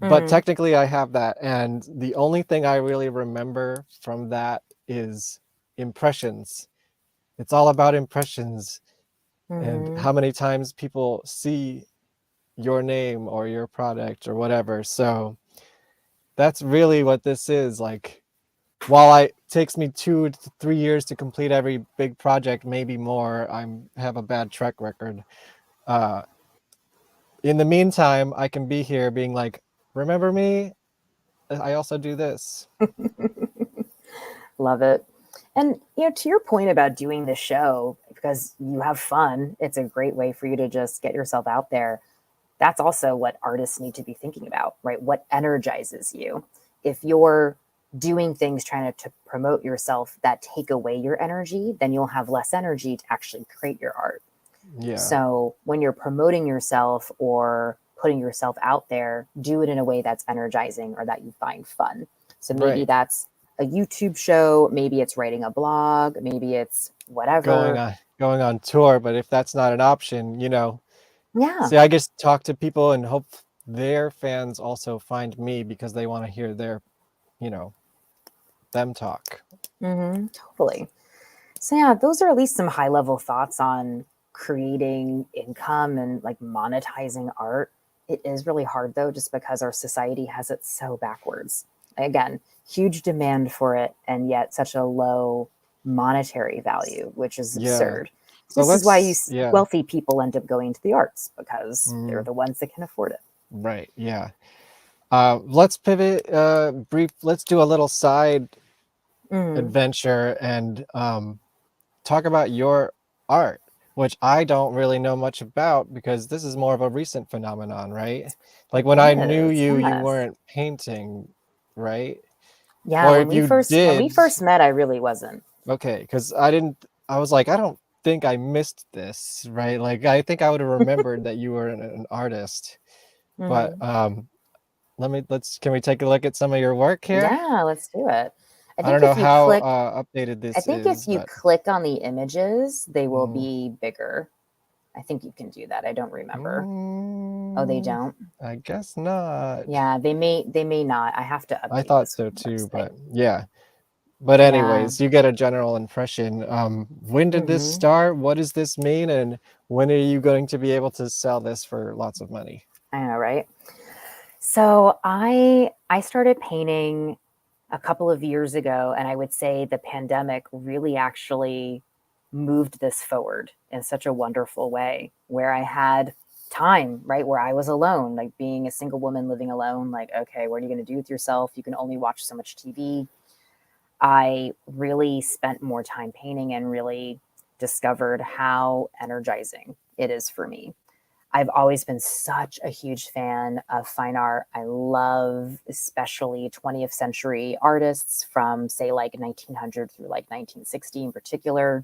But Mm, technically I have that, and the only thing I really remember from that is impressions. It's all about impressions and mm-hmm. how many times people see your name or your product or whatever. So that's really what this is like. while it takes me 2 to 3 years to complete every big project, maybe more, have a bad track record. In the meantime, I can be here being like, remember me? I also do this. Love it. And to your point about doing the show because you have fun, it's a great way for you to just get yourself out there. That's also what artists need to be thinking about, right? What energizes you? If you're doing things trying to promote yourself that take away your energy, then you'll have less energy to actually create your art. Yeah. So when you're promoting yourself or putting yourself out there, do it in a way that's energizing or that you find fun. So maybe Right. that's a YouTube show, maybe it's writing a blog, maybe it's whatever. Going on tour, but if that's not an option, Yeah. see, I just talk to people and hope their fans also find me because they want to hear them talk. Totally. So yeah, those are at least some high level thoughts on creating income and like monetizing art. It is really hard though, just because our society has it so backwards. Again, huge demand for it, and yet such a low monetary value, which is Yeah. absurd. So This is why yeah. wealthy people end up going to the arts because they're Mm, the ones that can afford it. right. Yeah. Let's pivot let's do a little side Mm. adventure and talk about your art, which I don't really know much about because this is more of a recent phenomenon, right? Like when I knew It is, you, you yes. weren't painting, right? Yeah, Or when if we you first did, met, I really wasn't. okay, because I was like, I don't think I missed this, right? Like I think I would have remembered that you were an artist. But Mhm. can we take a look at some of your work here? Yeah, let's do it. I I don't think know if you how click updated I this think if is, you but click on the images, they will mm, be bigger. I think you can do that. I don't remember. Oh, they mm, don't? I guess not. Yeah, they may not. I have to I update thought this so too, website. but yeah. But Yeah. anyways, you get a general impression. When did this hmm start? What does this mean? And when are you going to be able to sell this for lots of money? I know, right? So I started painting a couple of years ago, and I would say the pandemic really actually moved this forward in such a wonderful way where I had time, right? Where I was alone, like being a single woman living alone, like, okay, what are you going to do with yourself? You can only watch so much TV. I really spent more time painting and really discovered how energizing it is for me. I've always been such a huge fan of fine art. I love especially 20th century artists from, say, like 1900 through like 1960 in particular.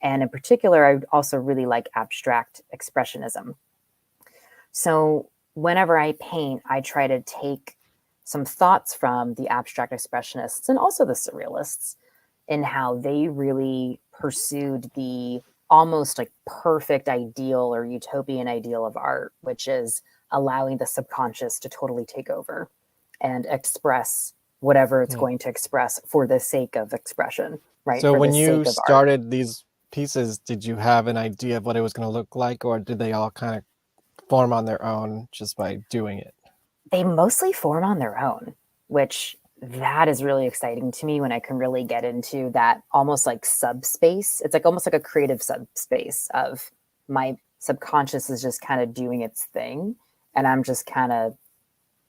And in particular, I also really like abstract expressionism. So whenever I paint, I try to take some thoughts from the abstract expressionists and also the surrealists in how they really pursued the almost like perfect ideal or utopian ideal of art, which is allowing the subconscious to totally take over and express whatever it's Hmm. going to express for the sake of expression, right? So For the when you sake of art. started these pieces, did you have an idea of what it was going to look like, or did they all kind of form on their own just by doing it? They mostly form on their own, which that is really exciting to me when I can really get into that almost like subspace. It's like almost like a creative subspace of my subconscious is just kind of doing its thing and I'm just kind of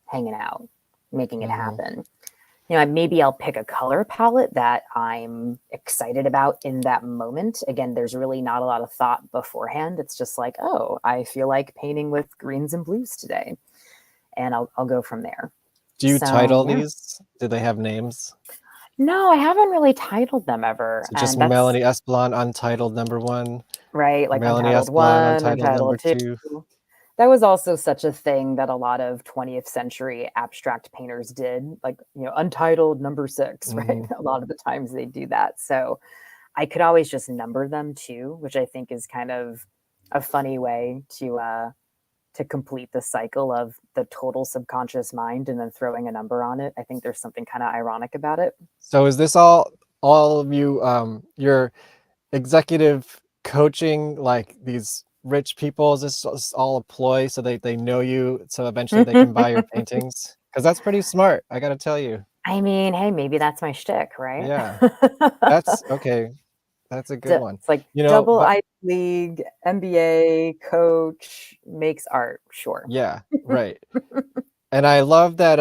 hanging out, making it Mm-hmm. happen. Maybe I'll pick a color palette that I'm excited about in that moment. Again, there's really not a lot of thought beforehand. It's just like, oh, I feel like painting with greens and blues today. And I'll go from there. Do you So, title yeah. these? Do they have names? No, I haven't really titled them ever. So just And that's Melanie Espeland, Untitled #1, right, like Melanie Untitled Espeland, 1, Untitled Untitled 2. #2. That was also such a thing that a lot of 20th century abstract painters did, like, Untitled #6, right? Mm-hmm. A lot of the times they do that. So I could always just number them too, which I think is kind of a funny way to complete the cycle of the total subconscious mind and then throwing a number on it. I think there's something kind of ironic about it. So is this all of you your executive coaching like these rich people? Is this all a ploy so they know you so eventually they can buy your paintings? Because that's pretty smart, I gotta tell you. I mean, hey, maybe that's my shtick, right? Yeah, that's okay. That's a good one. It's like You know, double but Ivy League, MBA, coach, makes art. Sure. yeah, right. And I love that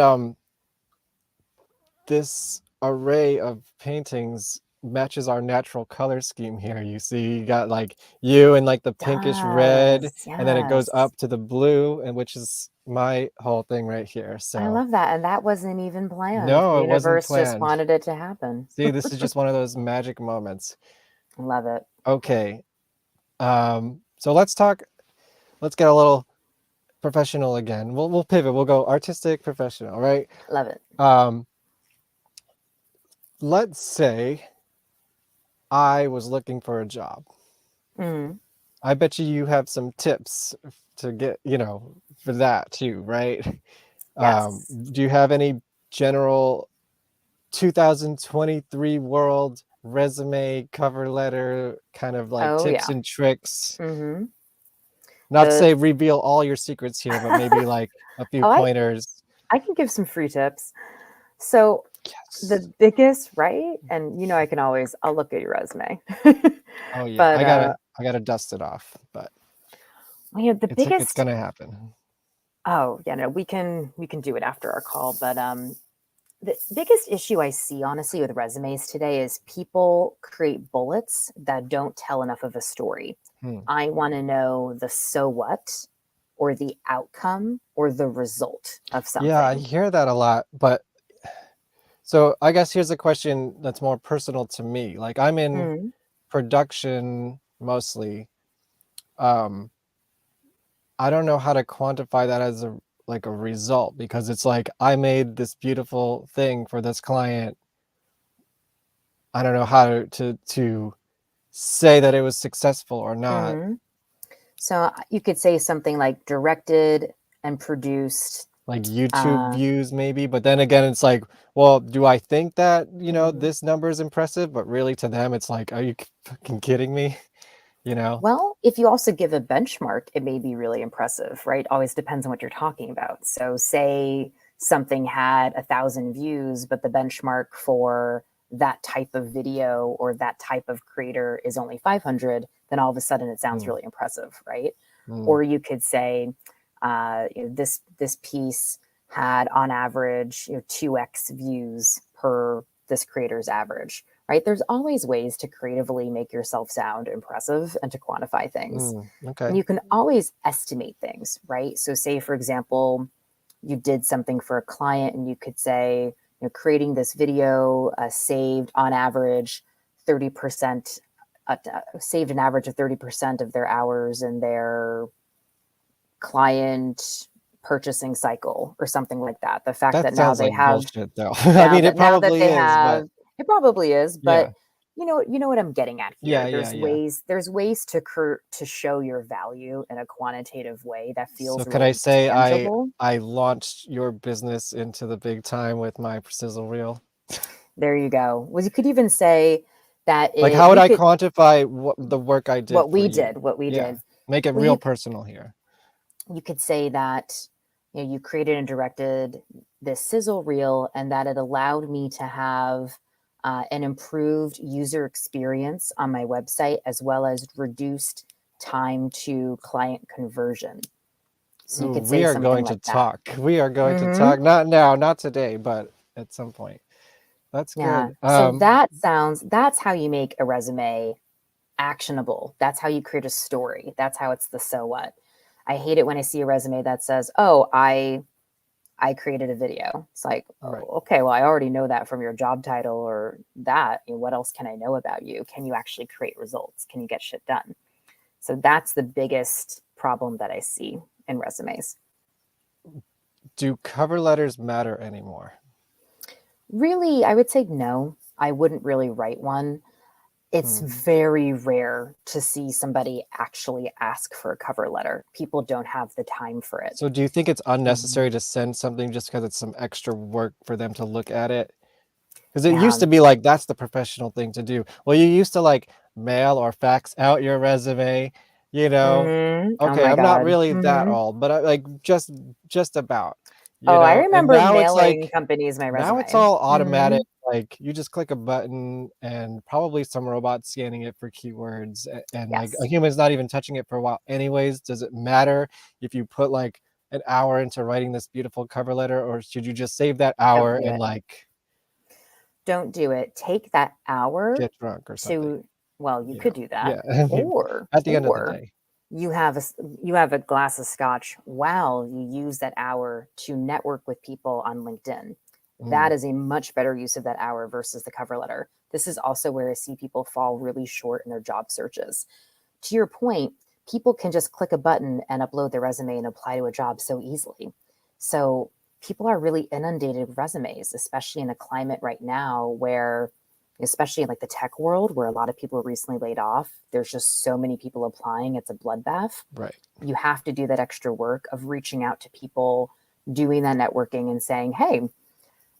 this array of paintings matches our natural color scheme here. You see, you got like you and like the pinkish red, Does. and then it goes Yes. up to the blue, and which is my whole thing right here. I So love that. And that wasn't even planned. The no, it wasn't universe just planned. wanted it to happen. See, this is just one of those magic moments. Love it. Okay. So let's get a little professional again. We'll pivot. We'll go artistic, professional, right? Love it. Let's say I was looking for a job. Mhm. I bet you have some tips to get, for that too, right? Yes. Do you have any general 2023 world resume cover letter kind of like Oh, tips yeah. and tricks? Mm-hmm. Not to say reveal all your secrets here, but maybe like a few Oh, pointers. I can give some free tips. So Yes. the biggest, right? And I'll look at your resume. Oh yeah, But I gotta dust it off, but the it's biggest gonna happen. Oh, yeah, no, we can do it after our call, but the biggest issue I see honestly with resumes today is people create bullets that don't tell enough of a story. I want to know the so what or the outcome or the result of something. Yeah, I hear that a lot, but so I guess here's a question that's more personal to me. Like I'm in production mostly. I don't know how to quantify that as a result, because it's like I made this beautiful thing for this client. I don't know how to say that it was successful or not. So you could say something like directed and produced. Like YouTube views maybe, but then again, it's like, well, do I think that, this number is impressive, but really to them, it's like, are you fucking kidding me? Well, if you also give a benchmark, it may be really impressive, right? Always depends on what you're talking about. So say something had 1,000 views, but the benchmark for that type of video or that type of creator is only 500, then all of a sudden it sounds really impressive, right? Or you could say, this piece had on average 2x views per this creator's average, right? There's always ways to creatively make yourself sound impressive and to quantify things. Okay. And you can always estimate things, right? So say, for example, you did something for a client and you could say, creating this video saved on average 30%, saved an average of 30% of their hours in their client purchasing cycle or something like that. The fact that now sounds they like have bullshit though. I mean, it probably is, but it probably is, but yeah. you know what I'm getting at here. Yeah, There's ways to show your value in a quantitative way that feels So can I really say tangible. I launched your business into the big time with my sizzle reel? There you go. Well, you could even say that Like, how would I quantify the work I did what for we you? did, what we Yeah. did. Make it Well, real personal here. You could say that you created and directed this sizzle reel and that it allowed me to have an improved user experience on my website as well as reduced time to client conversion. So you could say we are something going like to talk. that. We are going to talk. Not now, not today, but at some point. That's Yeah. good. So that's how you make a resume actionable. That's how you create a story. That's how it's the so what. I hate it when I see a resume that says, "Oh, I created a video." It's like, okay, well, I already know that from your job title or that. What else can I know about you? Can you actually create results? Can you get shit done? So that's the biggest problem that I see in resumes. Do cover letters matter anymore? Really, I would say no. I wouldn't really write one. It's very rare to see somebody actually ask for a cover letter. People don't have the time for it. So do you think it's unnecessary to send something just because it's some extra work for them to look at it? Because it used to be like, that's the professional thing to do. Well, you used to like mail or fax out your resume, Oh Okay, my I'm not God. really that old, but I like just about, You Oh, I know, and remember now it's mailing like companies my now it's resume. all automatic. Mhm. Like you just click a button and probably some robot scanning it for keywords and like a Yes. human's not even touching it for a while. Anyways, does it matter if you put like an hour into writing this beautiful cover letter, or should you just save that Don't hour do and it. like Don't do it. Take that hour get drunk or something? to, well, you You could know, do that, yeah. I mean, or at the end of the day. you have you have a glass of scotch while you use that hour to network with people on LinkedIn. That Mm, is a much better use of that hour versus the cover letter. This is also where I see people fall really short in their job searches. To your point, people can just click a button and upload their resume and apply to a job so easily. So people are really inundated with resumes, especially in a climate right now where, especially in like the tech world where a lot of people are recently laid off, there's just so many people applying. It's a bloodbath. right. You have to do that extra work of reaching out to people, doing that networking and saying, hey,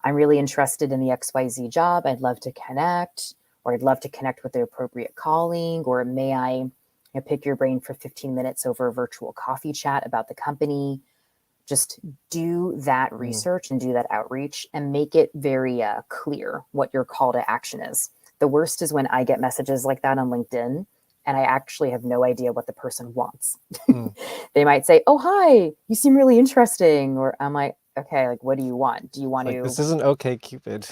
I'm really interested in the XYZ job. I'd love to connect, or I'd love to connect with the appropriate colleague, or may I pick your brain for 15 minutes over a virtual coffee chat about the company. Just do that Mm, research and do that outreach and make it very clear what your call to action is. The worst is when I get messages like that on LinkedIn and I actually have no idea what the person wants. mm. They might say, oh, hi, you seem really interesting. Or I'm like, okay, like, what do you want? Do you It's want like to, this isn't okay, Cupid.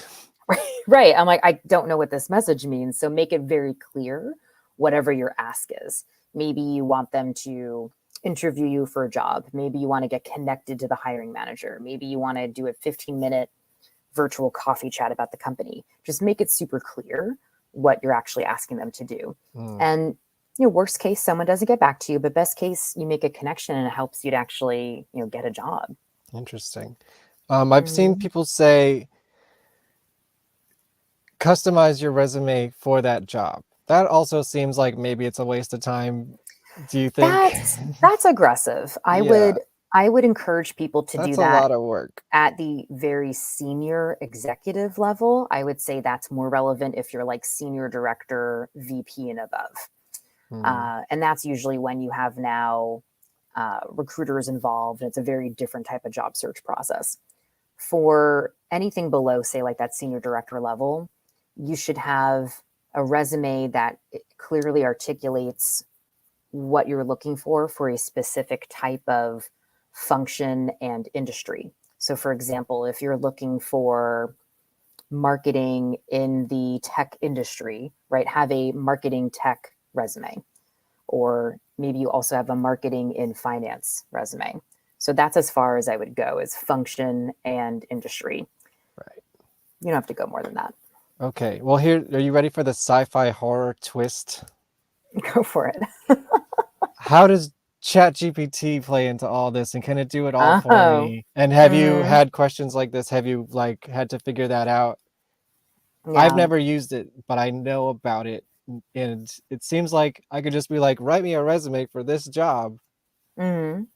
right? I'm like, I don't know what this message means. So make it very clear, whatever your ask is. Maybe you want them to interview you for a job. Maybe you want to get connected to the hiring manager. Maybe you want to do a 15-minute virtual coffee chat about the company. Just make it super clear what you're actually asking them to do. Mm, And worst case, someone doesn't get back to you, but best case, you make a connection and it helps you to actually, get a job. interesting. I've seen Mhm. people say customize your resume for that job. That also seems like maybe it's a waste of time. Do you think? That's aggressive. I Yeah, would I would encourage people to do that's a that lot of work. at the very senior executive level. I would say that's more relevant if you're like senior director, VP, and above. Hmm. And that's usually when you have now recruiters involved. And it's a very different type of job search process. For anything below, say, like that senior director level, you should have a resume that clearly articulates what you're looking for a specific type of function and industry. So, for example, if you're looking for marketing in the tech industry, right, have a marketing tech resume. Or maybe you also have a marketing in finance resume. So that's as far as I would go, is function and industry. Right. You don't have to go more than that. Okay. Well, here, are you ready for the sci-fi horror twist? Go for it. How does ChatGPT play into all this, and can it do it all for Oh, me? And have you mm, had questions like this? Have you like had to figure that out? I've yeah. never used it, but I know about it, and it seems like I could just be like, write me a resume for this job Mm.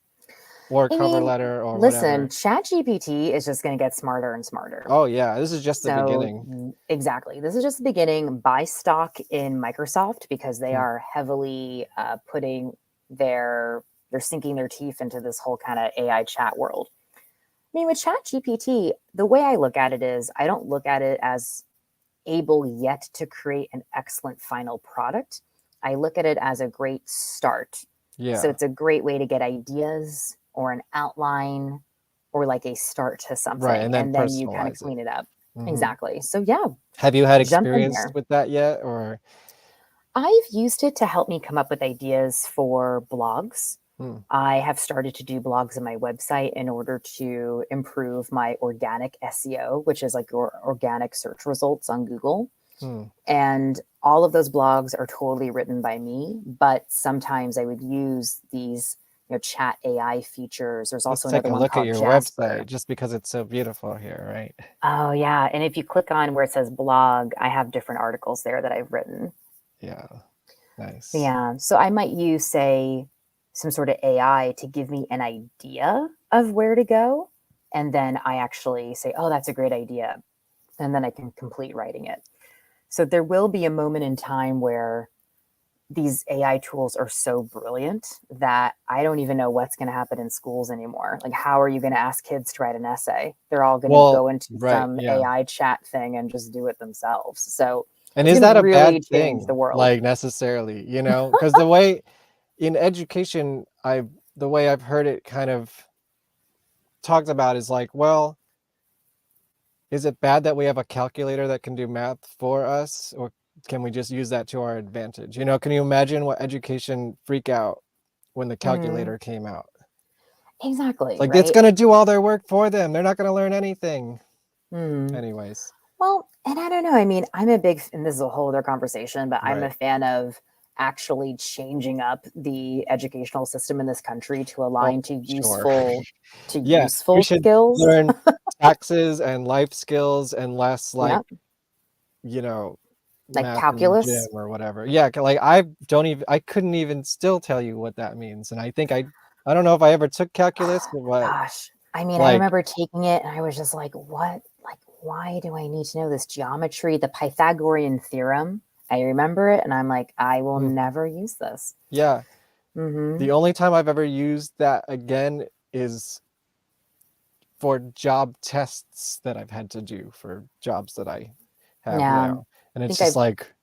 or a I cover mean, letter or listen, whatever. ChatGPT is just going to get smarter and smarter. Oh yeah, this is just the So, beginning. exactly. This is just the beginning. Buy stock in Microsoft because they Hmm. are heavily putting they're sinking their teeth into this whole kind of AI chat world. I mean, with ChatGPT, the way I look at it is I don't look at it as able yet to create an excellent final product. I look at it as a great start. So Yeah, it's a great way to get ideas or an outline or like a start to right, something. and then And then you kind of personalize it. clean it up. Hmm. Exactly. So, yeah, Have you had jump in experience there. with that yet, or? I've used it to help me come up with ideas for blogs. Hmm. I have started to do blogs on my website in order to improve my organic SEO, which is like your organic search results on Google. Hmm. And all of those blogs are totally written by me, but sometimes I would use these, chat AI features. There's Let's also take another a one look at called your website Jasper. just because it's so beautiful here, right? Oh, yeah. And if you click on where it says blog, I have different articles there that I've written. Yeah, nice. Yeah. So I might use, say, some sort of AI to give me an idea of where to go. And then I actually say, oh, that's a great idea. And then I can complete writing it. So there will be a moment in time where these AI tools are so brilliant that I don't even know what's going to happen in schools anymore. Like, how are you going to ask kids to write an essay? They're all going to Well, go into right, some yeah. AI chat thing and just do it themselves. So And it's is going that to a bad really change the thing, world. like, necessarily, you know? Because the way in education, the way I've heard it kind of talked about is like, well, is it bad that we have a calculator that can do math for us, or can we just use that to our advantage? You know, can you imagine what education freak out when the calculator came out? Exactly, Like, it's right? gonna do all their work for them. They're not gonna learn anything. Hmm. Anyways, Well, and I don't know. I mean, I'm a big, and this is a whole other conversation, but I'm a right. fan of actually changing up the educational system in this country to Oh, align to sure. Yeah, we useful should skills. learn taxes and life skills and less like, Yep. you know, Like math in the gym calculus. or whatever. Yeah, like I couldn't even still tell you what that means. And I think I don't know if I ever took calculus or what. Gosh. I mean, I Like, remember taking it and I was just like, what? Like, why do I need to know this geometry? The Pythagorean theorem. I remember it and I'm like, I will mm, never use this. yeah, Mm-hmm. the only time I've ever used that again is for job tests that I've had to do for jobs that I have Yeah. now. And I it's think just I've, like,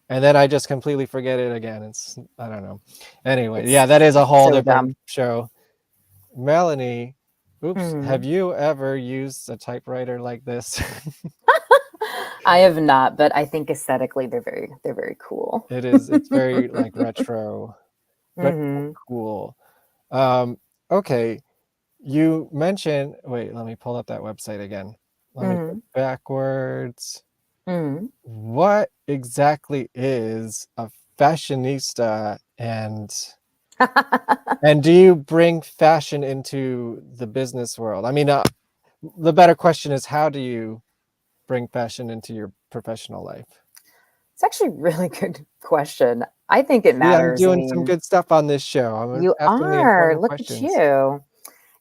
and then I just completely forget it again. I don't know. Anyway, yeah, it's that is a whole so different dumb. show. Melanie, oops, Mhm. have you ever used a typewriter like this? I have not, but I think aesthetically they're very cool. It's very like retro Hmm. cool. Okay, you mentioned, wait, let me pull up that website again. Let me go Hmm. backwards. Hmm. What exactly is a fashionista, and do you bring fashion into the business world? I mean, the better question is, how do you bring fashion into your professional life? It's actually a really good question. I think it See, I'm matters. I doing some mean, good stuff on this show. I'm you asking the are. important Look at questions. you.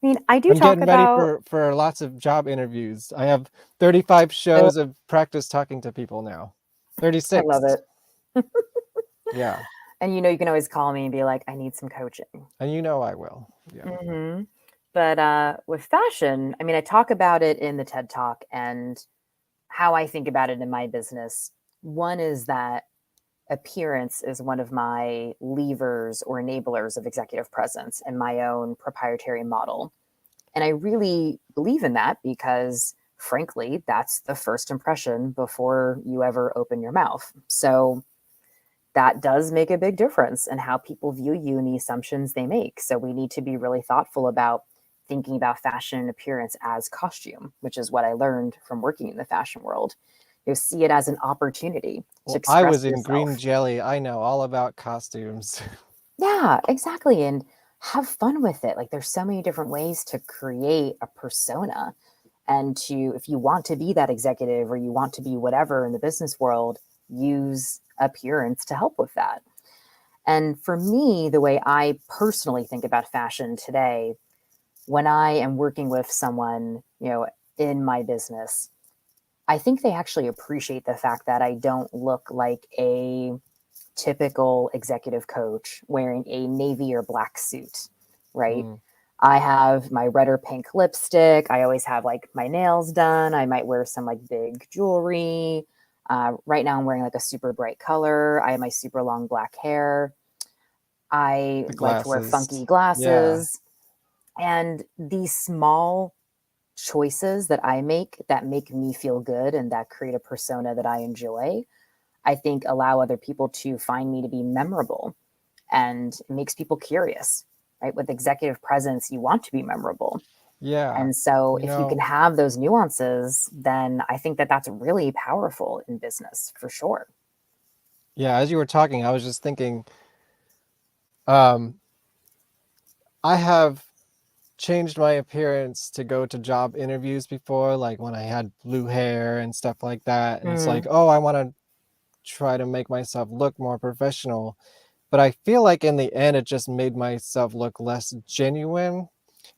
I mean, I do I'm talk getting ready about. for lots of job interviews. I have 35 Oh, shows of practice talking to people now. I love 36. it. Yeah. And you know, you can always call me and be like, I need some coaching. And you know I will. Yeah. Hmm. But with fashion, I mean, I talk about it in the TED Talk and how I think about it in my business. One is that appearance is one of my levers or enablers of executive presence and my own proprietary model. And I really believe in that because, frankly, that's the first impression before you ever open your mouth. So that does make a big difference in how people view you and the assumptions they make. So we need to be really thoughtful about thinking about fashion and appearance as costume, which is what I learned from working in the fashion world. You see it as an opportunity to Well, I express was in Green yourself. Jelly. I know all about costumes. Yeah, exactly. And have fun with it. Like there's so many different ways to create a persona and to, if you want to be that executive or you want to be whatever in the business world, use appearance to help with that. And for me, the way I personally think about fashion today, when I am working with someone, in my business, I think they actually appreciate the fact that I don't look like a typical executive coach wearing a navy or black suit, right? Mm, I have my red or pink lipstick. I always have like my nails done. I might wear some like big jewelry. Right now, I'm wearing like a super bright color. I have my super long black hair. I the like to wear funky glasses. Yeah. glasses. And these small choices that I make me feel good and that create a persona that I enjoy, I think allow other people to find me to be memorable and it makes people curious, right? With executive presence, you want to be memorable. Yeah. And so You if you can know, have those nuances, then I think that that's really powerful in business for sure. yeah, as you were talking, I was just thinking, um, I have changed my appearance to go to job interviews before, like when I had blue hair and stuff like that. And it's like, Mm, oh, I want to try to make myself look more professional. But I feel like in the end, it just made myself look less genuine.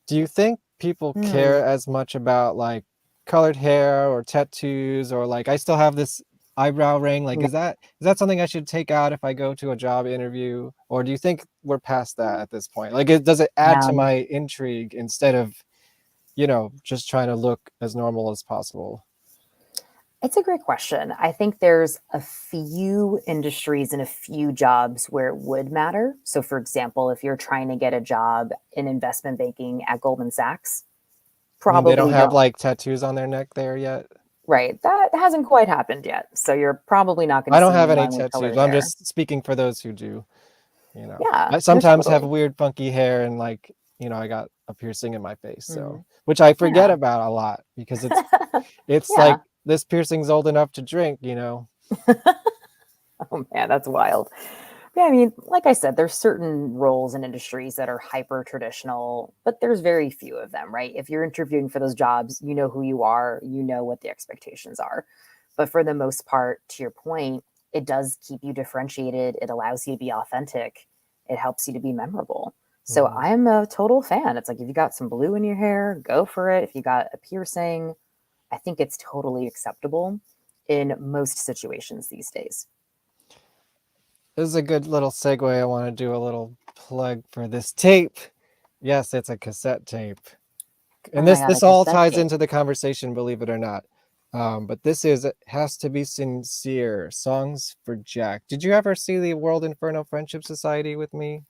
Do you think people mm, care as much about like colored hair or tattoos, or like I still have this eyebrow ring? Like, is that something I should take out if I go to a job interview, or do you think we're past that at this point? Like, does it add to my intrigue instead of, just trying to look as normal as possible? It's a great question. I think there's a few industries and a few jobs where it would matter. So, for example, if you're trying to get a job in investment banking at Goldman Sachs, probably they don't have like tattoos on their neck there yet. Right. That hasn't quite happened yet. So you're probably not going to I don't see have any mine with colored tattoos. I'm hair. just speaking for those who do. Yeah, I sometimes have totally. weird, funky hair, and like, I got a piercing in my face, so which I forget about a lot because it's like this piercing's old enough to drink. Oh man, that's wild. Yeah, I mean, like I said, there's certain roles and industries that are hyper traditional, but there's very few of them, right? If you're interviewing for those jobs, you know who you are, you know what the expectations are. But for the most part, to your point, it does keep you differentiated. It allows you to be authentic. It helps you to be memorable. So I'm a total fan. It's like, if you got some blue in your hair, go for it. If you got a piercing, I think it's totally acceptable in most situations these days. This is a good little segue. I want to do a little plug for this tape. Yes, it's a cassette tape. And this all ties into the conversation, believe it or not. But this has to be sincere. Songs for Jack. Did you ever see the World Inferno Friendship Society with me?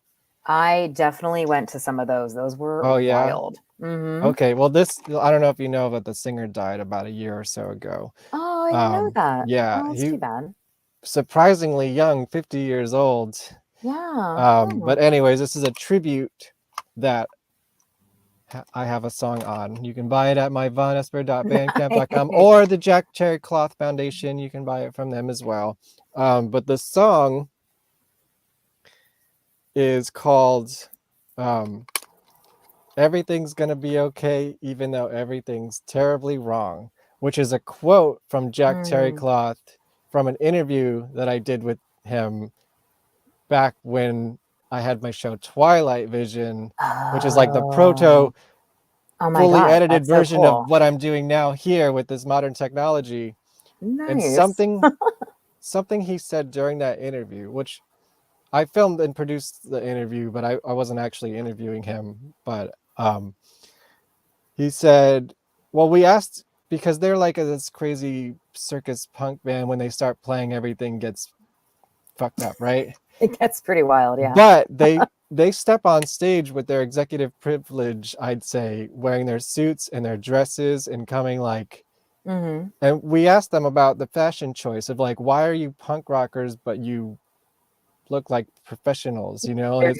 I definitely went to some of those. Those were wild. Mm-hmm. Okay, well, I don't know if you know, but the singer died about a year or so ago. Oh, I didn't know that. Yeah, that's too bad. Surprisingly young, 50 years old. Yeah. But anyways, this is a tribute that I have a song on. You can buy it at my vonesper.bandcamp.com or the Jack Cherry Cloth Foundation. You can buy it from them as well. But the song is called Everything's Gonna Be Okay, Even Though Everything's Terribly Wrong, which is a quote from Jack Cherry Cloth from an interview that I did with him back when I had my show Twilight Vision, which is like the proto fully edited version of what I'm doing now here with this modern technology. Nice. And something he said during that interview, which I filmed and produced the interview, but I wasn't actually interviewing him. But he said, well, we asked, because they're like this crazy circus punk band, when they start playing, everything gets fucked up, right? It gets pretty wild, yeah. But they step on stage with their executive privilege, I'd say, wearing their suits and their dresses and coming like, and we asked them about the fashion choice of like, why are you punk rockers, but you look like professionals, And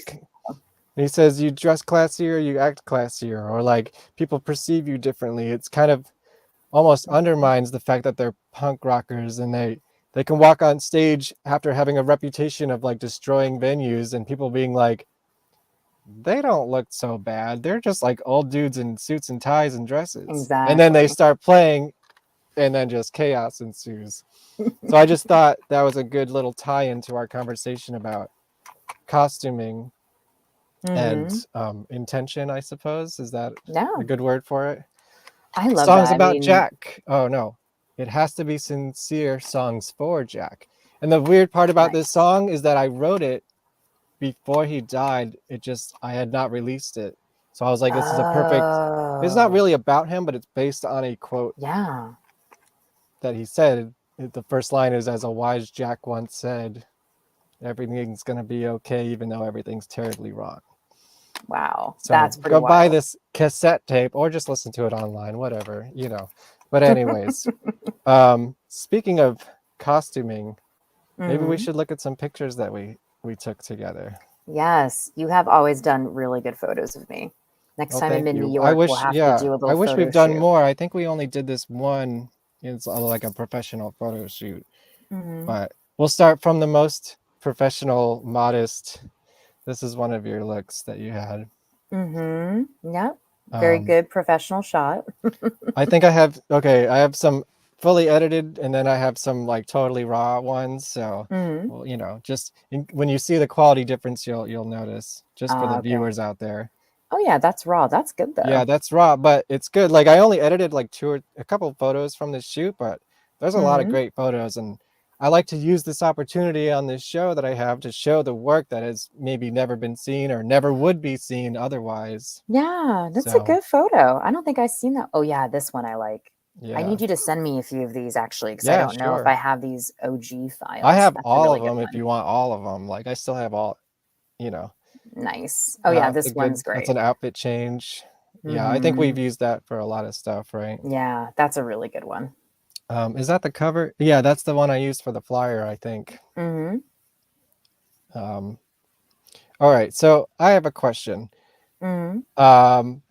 he says, you dress classier, you act classier, or like people perceive you differently. It's kind of almost undermines the fact that they're punk rockers and they can walk on stage after having a reputation of like destroying venues and people being like, they don't look so bad. They're just like old dudes in suits and ties and dresses. Exactly. And then they start playing and then just chaos ensues. So I just thought that was a good little tie into our conversation about costuming and intention, I suppose. Is that a good word for it? I love songs that. about Jack. Oh no, it has to be sincere songs for Jack. And the weird part about this song is that I wrote it before he died. I had not released it. So I was like, this is a perfect, it's not really about him, but it's based on a quote that he said. The first line is, as a wise Jack once said, everything's going to be okay, even though everything's terribly wrong. Wow, so that's pretty wild. Buy this cassette tape or just listen to it online, whatever, But anyways, speaking of costuming, maybe we should look at some pictures that we took together. Yes, you have always done really good photos of me. Next time I'm in New York, we'll have to do a little I wish photo we've done shoot. more. I think we only did this one. It's like a professional photo shoot. But we'll start from the most professional, modest. This is one of your looks that you had. Yep. Very good professional shot. I think I have some fully edited and then I have some like totally raw ones. So, well, just when you see the quality difference, you'll notice, just for the viewers out there. Oh yeah, that's raw. That's good though. Yeah, that's raw, but it's good. Like I only edited like a couple of photos from this shoot, but there's a lot of great photos, and I like to use this opportunity on this show that I have to show the work that has maybe never been seen or never would be seen otherwise. Yeah, that's a So, good photo. I don't think I've seen that. Oh yeah, this one I like. I yeah. need you to send me a few of these actually, because I Yeah, don't know if I sure. have these OG files. I have That's a all really of good them if one. you want all of them. Like I still have all, you know, Nice. Oh yeah, that's a this one's good, that's great. an outfit change. Yeah, I think Hmm. we've used that for a lot of stuff, right? Yeah, that's a really good one. Is that the cover? Yeah, that's the one I used for the flyer, I think. Hmm. Um, all right, so I have a question. Hmm. Um,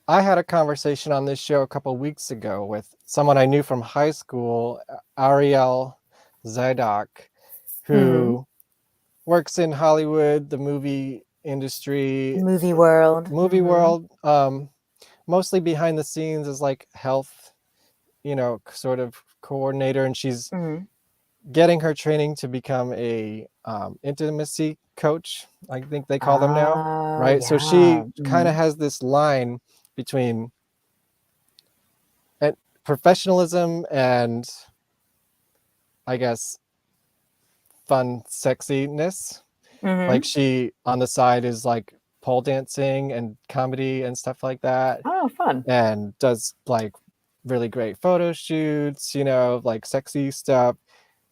I had a conversation on this show a couple weeks ago with someone I knew from high school, Ariel Zadok, Hmm. who works in Hollywood, the movie industry, Movie world. movie world, mostly behind the scenes as like health, sort of coordinator, and she's Hmm. getting her training to become a intimacy coach, I think they call them now, Oh right? So yeah. she kind Hmm. of has this line between professionalism and, I guess, fun sexiness. Like Hmm. she on the side is like pole dancing and comedy and stuff like that, Oh, fun. and does like really great photo shoots, like sexy stuff.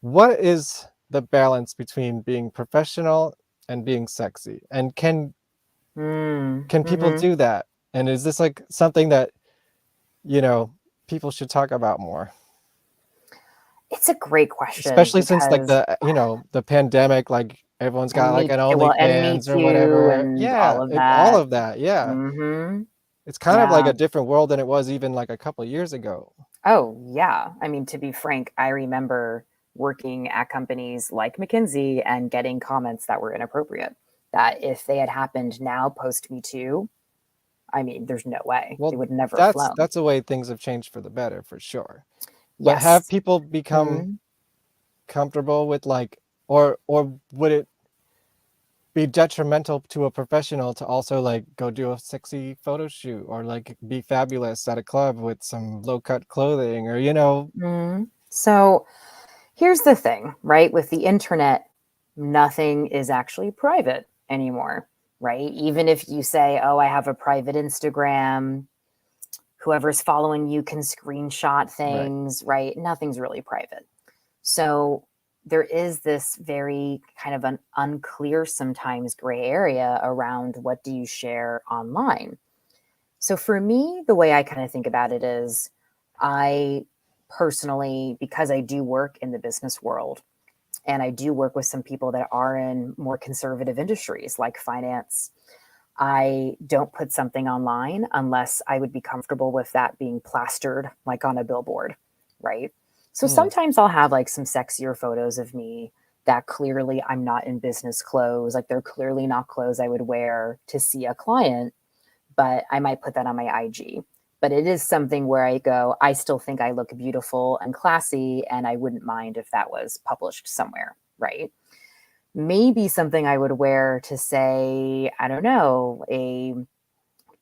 What is the balance between being professional and being sexy? And can people Mm-hmm. do that? And is this like something that, you know, people should talk about more? It's a great question Especially since like because the pandemic, like everyone's got and like me an well, and Me OnlyFans or Too whatever. and Yeah, all of all that. of that. Yeah. Hmm. It's kind of like Yeah. a different world than it was even like a couple years ago. Oh, yeah. I mean, to be frank, I remember working at companies like McKinsey and getting comments that were inappropriate. That if they had happened now, post Me Too, I mean, there's no way they Well, would never have that's flown. that's a way things have changed for the better for sure. But have Yes. people become Mhm. comfortable with like, or would it be detrimental to a professional to also like go do a sexy photo shoot or like be fabulous at a club with some low cut clothing or So here's the thing, right? With the internet, nothing is actually private anymore, right? Even if you say, oh, I have a private Instagram, whoever's following you can screenshot right. things, right? Nothing's really private. So there is this very kind of an unclear, sometimes gray area around what do you share online. So for me, the way I kind of think about it is I personally, because I do work in the business world and I do work with some people that are in more conservative industries like finance, I don't put something online unless I would be comfortable with that being plastered like on a billboard, right? So Hmm. sometimes I'll have like some sexier photos of me that clearly I'm not in business clothes, like they're clearly not clothes I would wear to see a client, but I might put that on my IG. But it is something where I go, I still think I look beautiful and classy, and I wouldn't mind if that was published somewhere, right? Maybe something I would wear to say, I don't know, a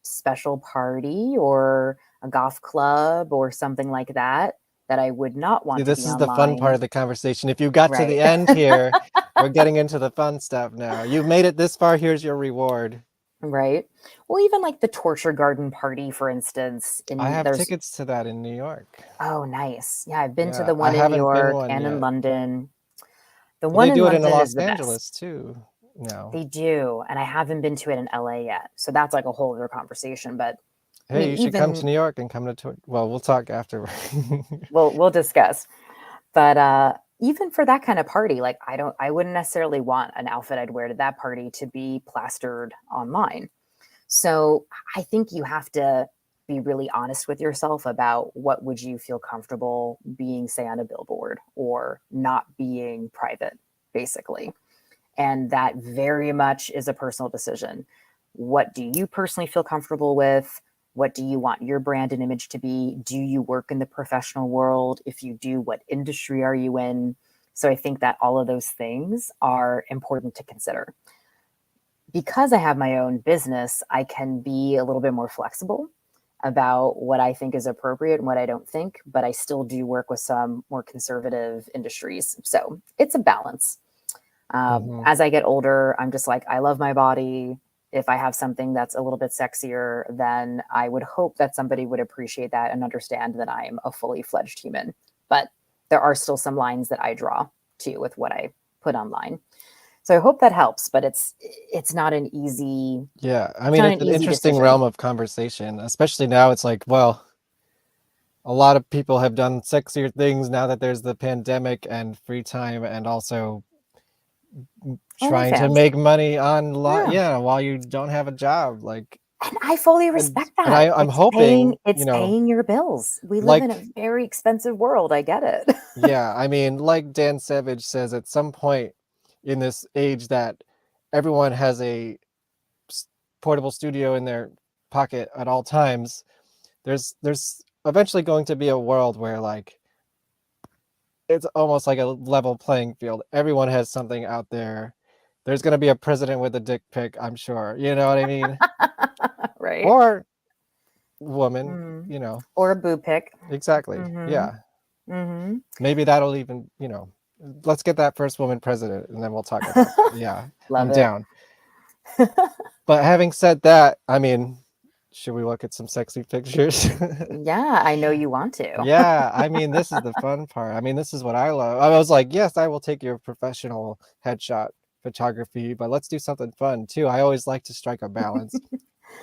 special party or a golf club or something like that, that I would not See, want to this be is the fun part online. of the conversation. If you got to Right. the end here, we're getting into the fun stuff now. You've made it this far. Here's your reward. Right. Well, even like the torture garden party, for instance, I in have there's tickets to that in New York. oh nice. Yeah, I've been to Yeah, the I one in New haven't been York one and in yet. London. The Well, they one in do it in London Los is the best. Angeles too now. They do. And I haven't been to it in LA yet. So that's like a whole other conversation. But I Hey, mean, you should come to even New York and come well, we'll talk after. we'll discuss. But even for that kind of party, like I wouldn't necessarily want an outfit I'd wear to that party to be plastered online. So I think you have to be really honest with yourself about what would you feel comfortable being, say, on a billboard or not being private, basically. And that very much is a personal decision. What do you personally feel comfortable with? What do you want your brand and image to be? Do you work in the professional world? If you do, what industry are you in? So I think that all of those things are important to consider. Because I have my own business, I can be a little bit more flexible about what I think is appropriate and what I don't think, but I still do work with some more conservative industries. So it's a balance. As I get older, I'm just like, I love my body. If I have something that's a little bit sexier, then I would hope that somebody would appreciate that and understand that I'm a fully fledged human. But there are still some lines that I draw too with what I put online. So I hope that helps, but it's not an easy. Yeah, I mean, it's an interesting decision. realm of conversation, especially now. It's like, well, a lot of people have done sexier things now that there's the pandemic and free time, and also trying to OnlyFans. make money online. Yeah. Yeah, while you don't have a job, like. And I fully respect that. And I'm hoping, it's paying your bills. We live in a like, very expensive world. I get it. yeah, I mean, like Dan Savage says, at some point in this age that everyone has a portable studio in their pocket at all times, there's eventually going to be a world where, like, it's almost like a level playing field. Everyone has something out there. There's going to be a president with a dick pic, I'm sure. You know what I mean? Right. Or woman, you know. Or a boob pic. Exactly. Yeah. Maybe that'll even, you know, let's get that first woman president and then we'll talk about it. Yeah. Love I'm it. down. But having said that, I mean, should we look at some sexy pictures? Yeah, I know you want to. Yeah, I mean, this is the fun part. I mean, this is what I love. I was like, yes, I will take your professional headshot photography, but let's do something fun too. I always like to strike a balance.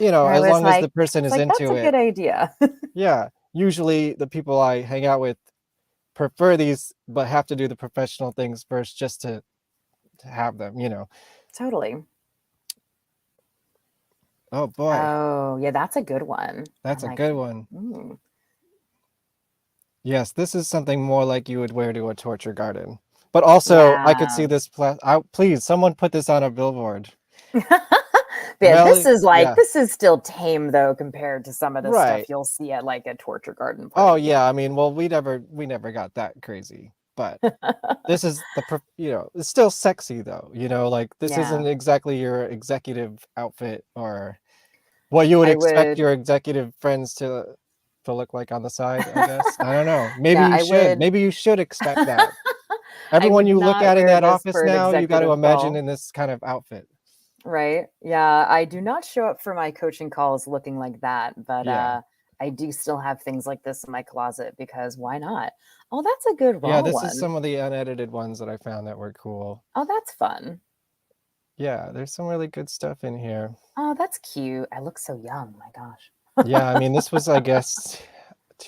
You know, I as was long as the like, person is that's into a it. good idea. Yeah. Usually the people I hang out with prefer these, but have to do the professional things first just to have them, you know. Totally. Oh boy. Oh, yeah, that's a good one. That's I'm a like, good one. ooh. Yes, this is something more like you would wear to a torture garden. But also, I could see Yeah. this. Please, someone put this on a billboard. Yeah, this is like, yeah. this is still tame though compared to some of the stuff Right. you'll see at like a torture garden Oh party. yeah, I mean, well, we never got that crazy, but this is you know, it's still sexy though, you know, like this Yeah. isn't exactly your executive outfit or what you would I expect would. your executive friends to look like on the side, I guess. I don't know. Maybe Yeah, you I should. would. Maybe you should expect that. I Everyone would you look not at in wear that this office for an now, you got to executive imagine call. in this kind of outfit. Right. Yeah. I do not show up for my coaching calls looking like that, but Yeah. I do still have things like this in my closet because why not? Oh, that's a good raw Yeah, this one. is some of the unedited ones that I found that were cool. Oh, that's fun. Yeah, there's some really good stuff in here. Oh, that's cute. I look so young. My gosh. Yeah, I mean, this was, I guess,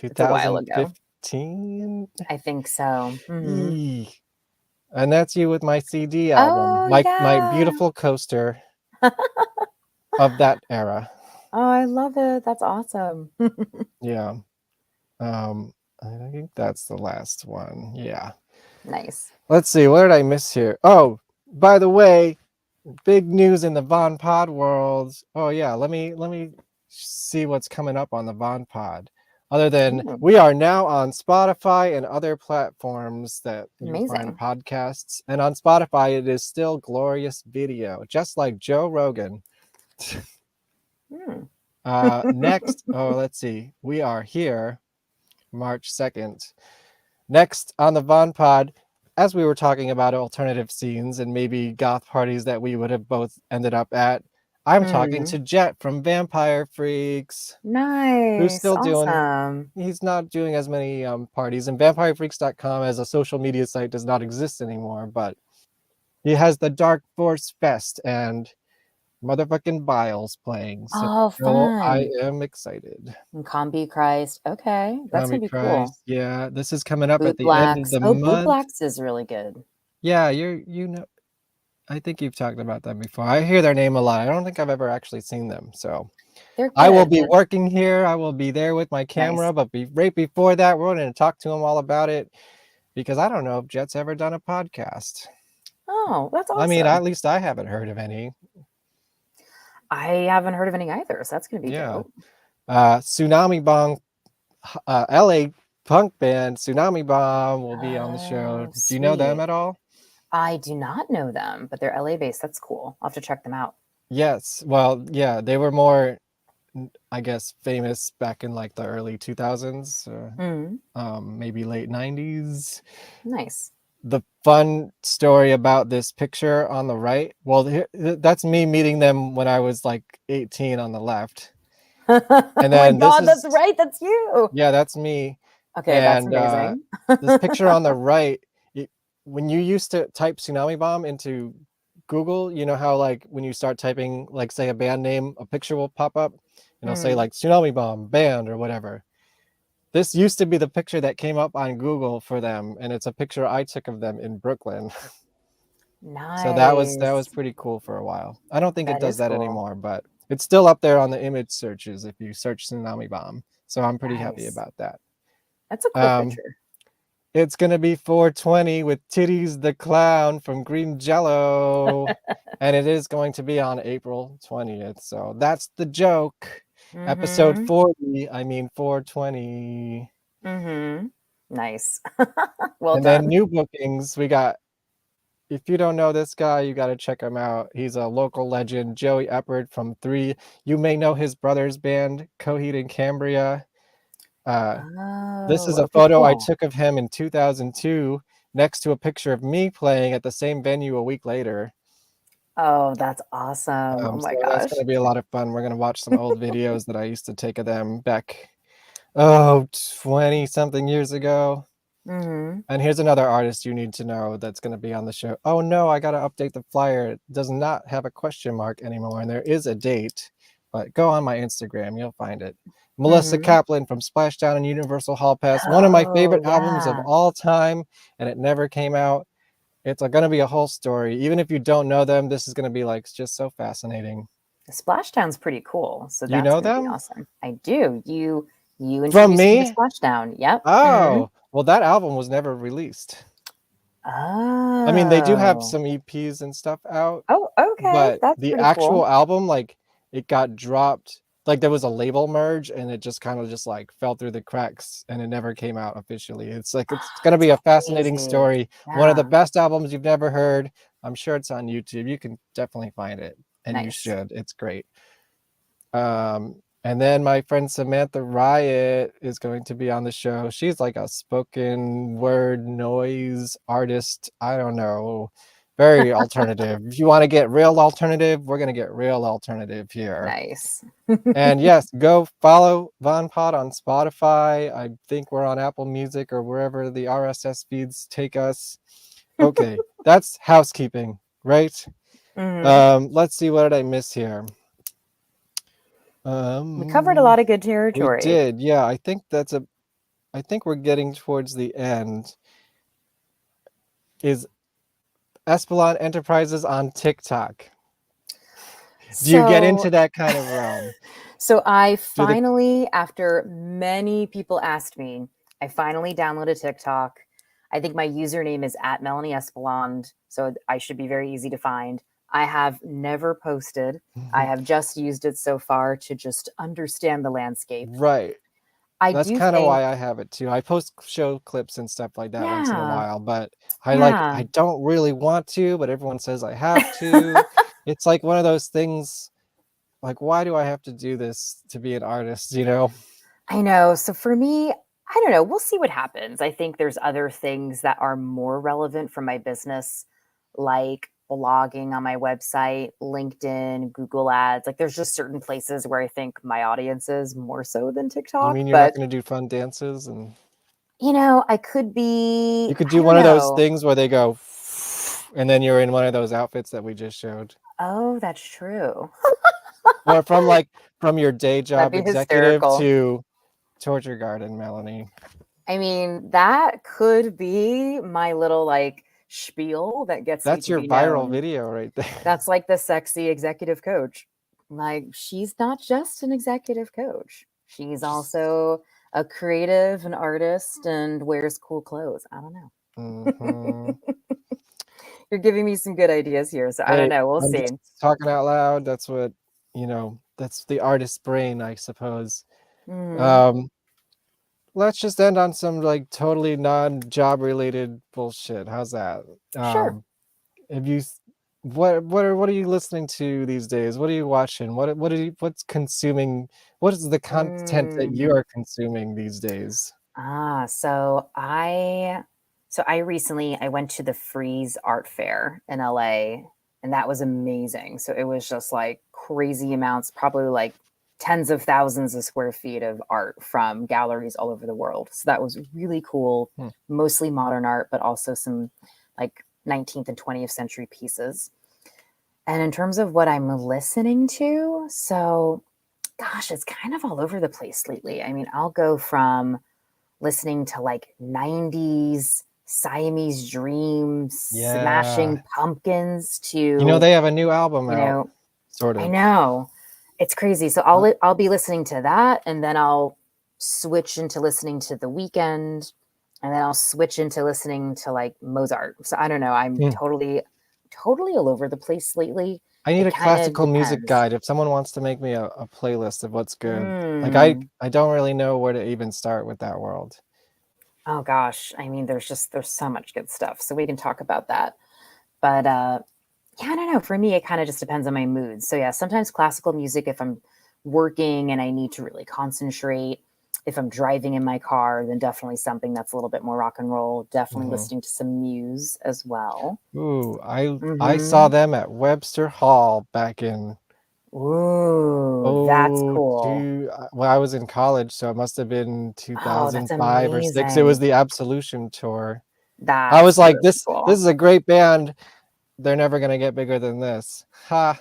It's a while ago. 2015. I think so. Mhm. Eek. And that's you with my CD album, Oh, my yeah. beautiful coaster of that era. Oh, I love it. That's awesome. Yeah. I think that's the last one. Yeah. Nice. Let's see, what did I miss here? Oh, by the way, big news in the VonPod world. Oh yeah, let me see what's coming up on the VonPod. Other than we are now on Spotify and other platforms that you find podcasts. And on Spotify, it is still glorious video, just like Joe Rogan. Next, let's see. We are here March 2nd. Next on the VonPod, as we were talking about alternative scenes and maybe goth parties that we would have both ended up at, I'm talking to Jet from Vampire Freaks. Nice. Who's still awesome. he's not doing as many parties, and vampirefreaks.com as a social media site does not exist anymore, but he has the Dark Force Fest and motherfucking Biles playing. So fun. I am excited. And Combi Christ. Okay. That's going to be cool. Yeah, this is coming up Boot at the end of the month. Boot Blacks is really good. Yeah, you know, I think you've talked about them before. I hear their name a lot. I don't think I've ever actually seen them. So I will be working here. I will be there with my camera, but right before that, we're going to talk to them all about it because I don't know if Jet's ever done a podcast. Oh, that's awesome. I mean, at least I haven't heard of any. I haven't heard of any either, so that's going to be dope. Tsunami Bomb, LA punk band Tsunami Bomb will be on the show. Do you know them at all? I do not know them, but they're LA based. That's cool. I'll have to check them out. Yes. Well, yeah, they were more, I guess, famous back in like the early 2000s, maybe late 90s. Nice. The fun story about this picture on the right, well, that's me meeting them when I was like 18 on the left. Oh And my then God, that's right. That's you. yeah, that's me. Okay, that's And amazing. this picture on the right, when you used to type Tsunami Bomb into Google, you know how like when you start typing, like say a band name, a picture will pop up and it'll say like Tsunami Bomb band or whatever. This used to be the picture that came up on Google for them, and it's a picture I took of them in Brooklyn. Nice. So that was pretty cool for a while. I don't think it That does is that cool. anymore, but it's still up there on the image searches if you search Tsunami Bomb. So I'm pretty happy Nice. about that. That's a cool picture. It's gonna be 420 with Titties the Clown from Green Jello. And it is going to be on April 20th. So that's the joke. Episode 40, I mean 420. Nice. Well And done. then new bookings, we got, if you don't know this guy, you got to check him out. He's a local legend, Joey Eppard from 3. You may know his brother's band, Coheed and Cambria. This is a Okay, photo I cool. took of him in 2002 next to a picture of me playing at the same venue a week later. Oh, that's awesome. Oh my So that's gosh. going to be a lot of fun. We're going to watch some old videos that I used to take of them back, 20 something years ago. And here's another artist you need to know that's going to be on the show. Oh no, I got to update the flyer. It does not have a question mark anymore, and there is a date, but go on my Instagram, you'll find it. Melissa Kaplan from Splashdown and Universal Hall Pass, one of my favorite albums of all time, and it never came out. It's going to be a whole story. Even if you don't know them, this is going to be like just so fascinating. The Splashdown's pretty cool. So You that's know going to be them? awesome. I do. You From introduced me to me? Splashdown. Yep. Oh, well, that album was never released. Oh. I mean, they do have some EPs and stuff out. Oh, okay. But That's the pretty actual cool. album, like, it got dropped. Like, there was a label merge, and it just kind of just like fell through the cracks, and it never came out officially. It's like it's gonna be a fascinating Crazy. story. One of the Yeah. best albums you've never heard. I'm sure it's on YouTube. You can definitely find it, and you Nice. should. It's great. And then my friend Samantha Riot is going to be on the show. She's like a spoken word noise artist. I don't know. Very alternative. If you want to get real alternative, we're going to get real alternative here. Nice. And yes, go follow VonPod on Spotify. I think we're on Apple Music or wherever the RSS feeds take us. Okay, that's housekeeping, right? Let's see, what did I miss here? We covered a lot of good territory. We did, yeah. I think we're getting towards the end. Is Espeland Enterprises on TikTok? Do you get into that kind of realm? So I finally, after many people asked me, I finally downloaded TikTok. I think my username is @Melanie Espeland, so I should be very easy to find. I have never posted. I have just used it so far to just understand the landscape. Right. That's do kind of think, why I have it too. I post show clips and stuff like that once in a Yeah. while, but I don't really want to, but everyone says I have to. It's like one of those things, like, why do I have to do this to be an artist, you know? I know. So for me, I don't know. We'll see what happens. I think there's other things that are more relevant for my business, like blogging on my website, LinkedIn, Google Ads. Like there's just certain places where I think my audience is more so than TikTok. You mean you're not going to do fun dances? And I could be. you could I do don't one of those know. things where they go, and then you're in one of those outfits that we just showed. Oh, that's true. Or from your day job be executive hysterical. to Torture Garden, Melanie. I mean, that could be my little like spiel that gets That's me to your be viral known. video right there. That's like the sexy executive coach. Like she's not just an executive coach. She's also a creative, an artist, and wears cool clothes. I don't know. You're giving me some good ideas here, so I don't know. We'll I'm see. just talking out loud. That's what, that's the artist's brain, I suppose. Let's just end on some like totally non-job related bullshit. How's that? Sure. Have you what are you listening to these days? What are you watching? What's consuming? What is the content that you Mm. are consuming these days? So I recently I went to the Freeze Art Fair in LA, and that was amazing. So it was just like crazy amounts, probably like tens of thousands of square feet of art from galleries all over the world. So that was really cool, Hmm. mostly modern art, but also some like 19th and 20th century pieces. And in terms of what I'm listening to, so gosh, it's kind of all over the place lately. I mean, I'll go from listening to like 90s Siamese Dreams, Yeah. Smashing Pumpkins You know, to, they have a new album you out, know, sort I of. know it's crazy. So I'll be listening to that, and then I'll switch into listening to The Weekend, and then I'll switch into listening to like Mozart. So I don't know. I'm Hmm. totally all over the place lately. I need It a kind of classical music depends. guide if someone wants to make me a playlist of what's good. Like Mm. I don't really know where to even start with that world. Oh gosh, I mean, there's so much good stuff. So we can talk about that. But yeah, I don't know. For me, it kind of just depends on my mood. So yeah, sometimes classical music if I'm working and I need to really concentrate. If I'm driving in my car, then definitely something that's a little bit more rock and roll. Definitely Mhm. listening to some Muse as well. Ooh, I saw Hmm. them at Webster Hall back in Ooh, that's cool. well, I was in college, so it must have been Oh, that's 2005 or 6. It was amazing. the Absolution tour. I was That's like, really this cool. is a great band. They're never gonna get bigger than this. Ha!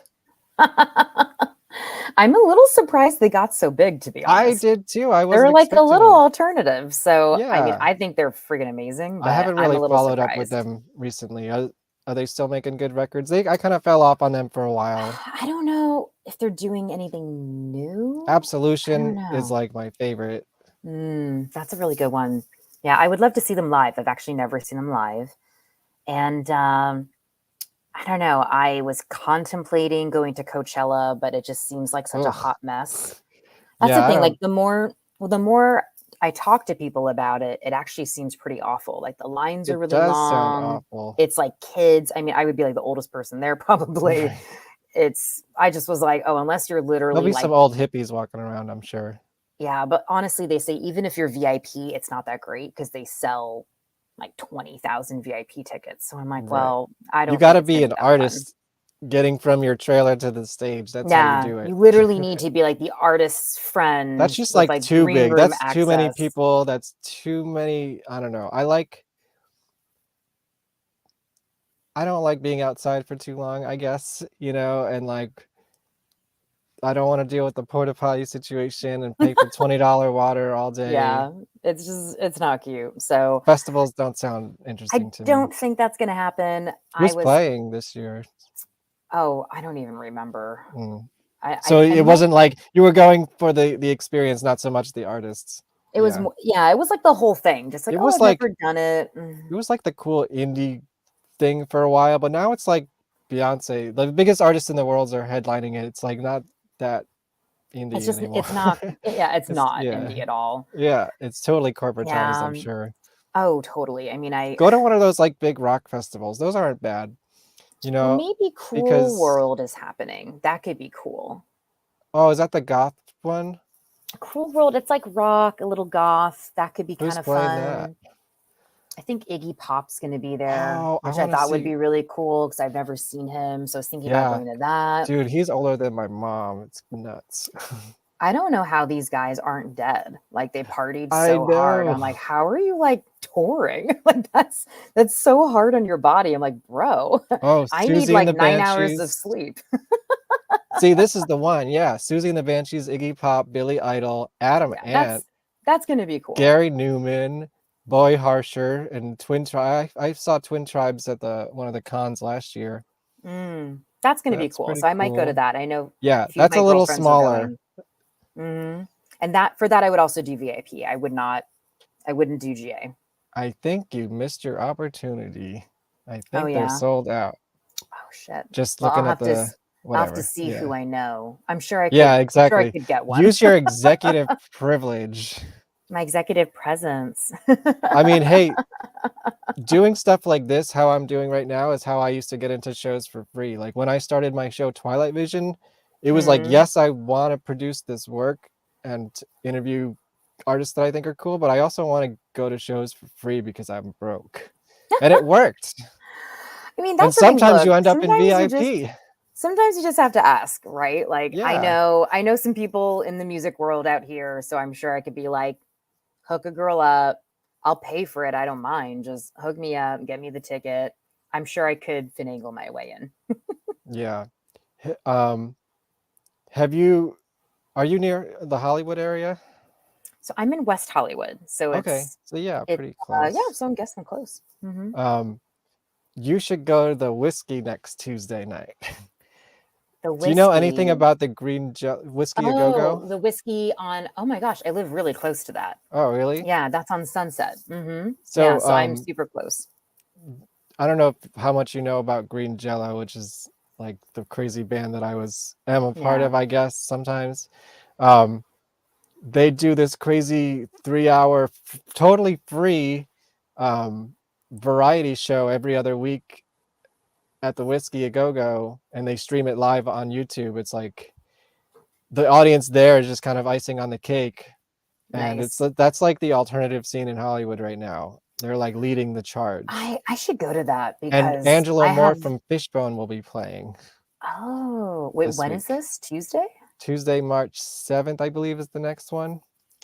I'm a little surprised they got so big, to be I honest. did too. I They're wasn't like a expecting little it. alternative. So, I mean, Yeah. I think they're friggin' amazing, I but haven't I'm a really little followed up with surprised. them recently. Are they still making good records? I kind of fell off on them for a while. I don't know if they're doing anything new. I don't Absolution is know. like my favorite. That's a really good one. Yeah, I would love to see them live. I've actually never seen them live. And I don't know. I was contemplating going to Coachella, but it just seems like such a Ugh. hot mess. That's the Yeah, I thing. Like don't. the more I talk to people about it, it actually seems pretty awful. Like the lines are It really does sound long. awful. It's like kids. I mean, I would be like the oldest person there probably. Right. I just was like, oh, unless you're There'll literally be like, some old hippies walking around, I'm sure. yeah, but honestly, they say even if you're VIP, it's not that great because they sell like 20,000 VIP tickets. So I'm like, Right. well, I You don't think gotta it's going be to an be that fun. artist getting from your trailer to the stage. That's how you Yeah, do it. you literally need to be like the artist's That's friend just with like like too green big. room That's too many access. people. That's too many. I don't know. I don't like being outside for too long, I guess, and like I don't want to deal with the porta potty situation and pay for $20 water all day. Yeah, it's not cute. So Festivals don't sound I interesting to me. don't think that's going to happen. Who's playing this year? I don't even remember. Mm. I, So I it met wasn't like you were going for the experience, not so much the artists. It was Yeah. mo yeah, it was like the whole thing, just like, It "Oh, was I've like never done it." it was like the cool indie thing for a while, but now it's like Beyonce. The biggest artists in the world are headlining it. It's like not that It's indie just anymore. it's not yeah, it's It's not yeah. indie at all. Yeah, it's totally corporatized, Yeah, I'm sure. oh, totally. I mean, Go to one of those like big rock festivals. Those aren't bad, well, maybe Cool because World is happening. That could be cool. oh, is that the goth one? Cool World, it's like rock, a little goth. That could be kind Who's of playing that? fun. I think Iggy Pop's gonna be there, Oh, I which I want to thought would see. be really cool because 'cause I've never seen him, so I was thinking about Yeah, going to that. dude, he's older than my mom. It's nuts. I don't know how these guys aren't dead. Like they partied I so hard. know. I'm like, how are you like touring? Like that's so hard on your body. I'm like, bro, Oh, I need Susie and like the 9 hours of Banshees. sleep. See, this is the one. Yeah, Susie and the Banshees, Iggy Pop, Billy Idol, Adam Yeah, Ant, that's gonna be cool. Gary Newman, Boy Harsher, and Twin Tribe. I saw Twin Tribes at the one of the cons last year. That's gonna be That's cool. pretty So I might go to cool. that. I know Yeah, a few of that's my a little girlfriends are smaller. going. And that for that I would also do VIP. I wouldn't do GA. I think you missed your opportunity. I Oh think they're yeah. sold out. Oh shit. Just Well, looking at the I'll have to whatever. see Yeah. who I know. I'm sure Yeah, I exactly. could get one. Use your executive privilege. My executive presence. I mean, hey, doing stuff like this, how I'm doing right now, is how I used to get into shows for free. Like when I started my show Twilight Vision, it was like, Mhm. yes, I want to produce this work and interview artists that I think are cool, but I also want to go to shows for free because I'm broke. And it worked. I mean, And that's the thing. sometimes Look, you end up in VIP. sometimes you just have to ask, right? Like Yeah. I know some people in the music world out here, so I'm sure I could be like, hook a girl up. I'll pay for it. I don't mind. Just hook me up, get me the ticket. I'm sure I could finagle my way in. Yeah. Um, are you near the Hollywood area? So I'm in West Hollywood, so Okay. So yeah, it's pretty yeah. close. So I'm guessing close. Hmm. Um, you should go to the whiskey next Tuesday night. The Do you know anything whiskey. about the whiskey a Oh, go-go? the whiskey on. Oh my gosh, I live really close to that. Oh, really? Yeah, that's on Sunset. Hmm. Yeah, So, so I'm super close. I don't know how much you know about Green Jello, which is like the crazy band that am a part Yeah, of, I guess, sometimes. Um, they do this crazy 3-hour, totally free variety show every other week at the Whiskey a Go-Go, and they stream it live on YouTube. It's like the audience there is just kind of icing on the cake. And nice. that's like the alternative scene in Hollywood right now. They're like leading the charge. I should go to that And because Angelo I Moore have. from Fishbone will be playing Oh, wait, this when is week. this? Tuesday? Tuesday, March 7th, I believe, is the next one.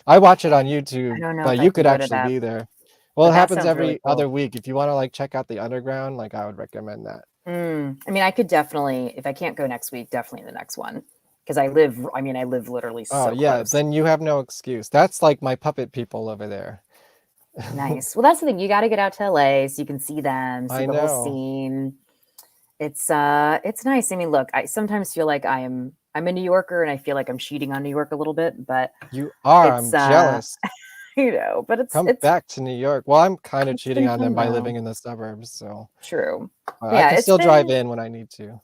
I watch it on Okay. I YouTube, don't know but if I you can could go to actually that, be there. Well, but it that happens sounds really every other cool. week. If you want to like check out the underground, like I would recommend that. I mean, I could definitely, if I can't go next week, definitely the next one because I live literally Oh so yeah, close. then you have no excuse. That's like my puppet people over there. Nice. Well, that's the thing. You got to get out to LA so you can see them, see I the whole know. scene. It's nice. I mean, look, I sometimes feel like I'm a New Yorker and I feel like I'm cheating on New York a little bit, but You are. it's I'm jealous. but Come back to New York. Well, I'm kind of it's cheating been on them fun by though. living in the suburbs, so True. I Yeah, can it's still drive been in when I need to.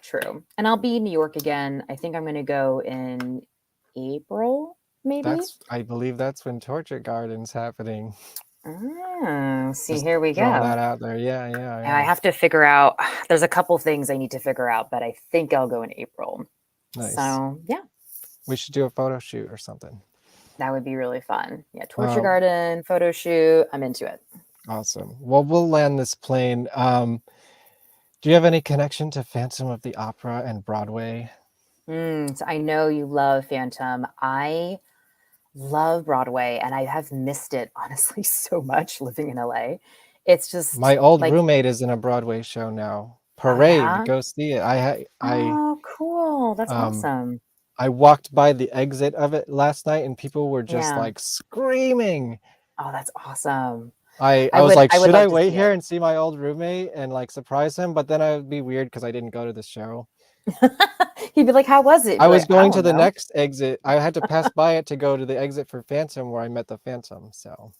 true. And I'll be in New York again. I think I'm going to go in April, maybe. I believe that's when Torture Garden's happening. Oh, see, Just here we throwing go. that out there. Yeah, yeah, And I yeah. have to figure out, there's a couple things I need to figure out, but I think I'll go in April. Nice. So, yeah, We should do a photo shoot or something. that would be really fun. Yeah, Torture Garden, photo shoot. I'm into it. Awesome. Well, we'll land this plane. Do you have any connection to Phantom of the Opera and Broadway? So I know you love Phantom. I love Broadway and I have missed it honestly so much living in LA. It's just My old like, roommate is in a Broadway show now. oh Parade, yeah. go see it. Oh, cool. That's um awesome. I walked by the exit of it last night and people were just Yeah. like screaming. Oh, that's awesome. I was like, I would should I love to wait see here it. and see my old roommate and like surprise him? But then I would be weird because I didn't go to the show. He'd be like, how was it? I Be was like, I going to don't the know. next exit. I had to pass by it to go to the exit for Phantom where I met the Phantom. So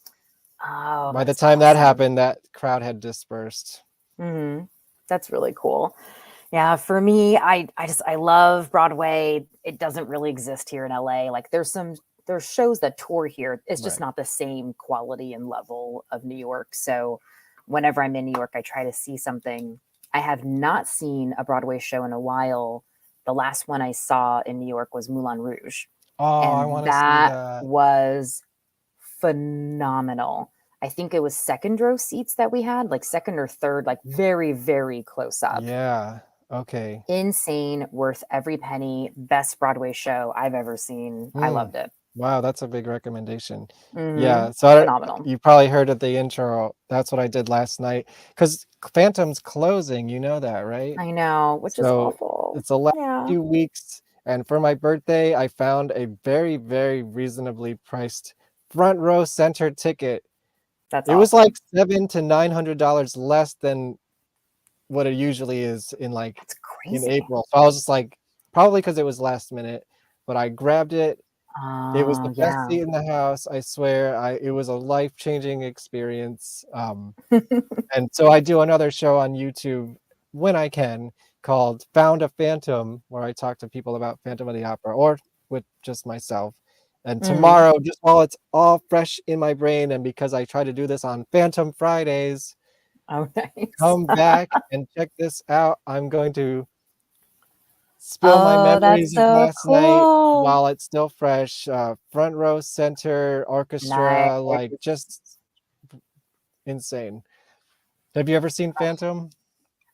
Oh, by the that's time that awesome. happened, that crowd had dispersed. That's really cool. Yeah, for me, I love Broadway. It doesn't really exist here in LA. Like there's shows that tour here. It's just Right. not the same quality and level of New York. So whenever I'm in New York, I try to see something. I have not seen a Broadway show in a while. The last one I saw in New York was Moulin Rouge. Oh, I And want to see that that. was phenomenal. I think it was second row seats that we had, like second or third, like very, very close up. Yeah. Okay. Insane, worth every penny. Best Broadway show I've ever seen. I loved it. Wow, that's a big recommendation. Yeah, so Phenomenal. you probably heard at the intro. That's what I did last night because Phantom's closing. You know that, right? I know, which is So awful. it's the last Yeah. few weeks, and for my birthday, I found a very, very reasonably priced front row center ticket. That's It was awesome. like $700 to $900 less than what it usually is in like That's in crazy. April. So I was just like, probably because it was last minute, but I grabbed it. It was the Oh, best yeah. seat in the house, I swear. It was a life-changing experience. And so I do another show on YouTube when I can called Found a Phantom, where I talk to people about Phantom of the Opera or with just myself. And tomorrow, just while it's all fresh in my brain, and because I try to do this on Phantom Fridays, Oh, nice. come back and check this out. I'm going to spill my Oh, memories that's of so last night cool. while it's still fresh. Front row center orchestra, like just insane. Have you ever seen Phantom?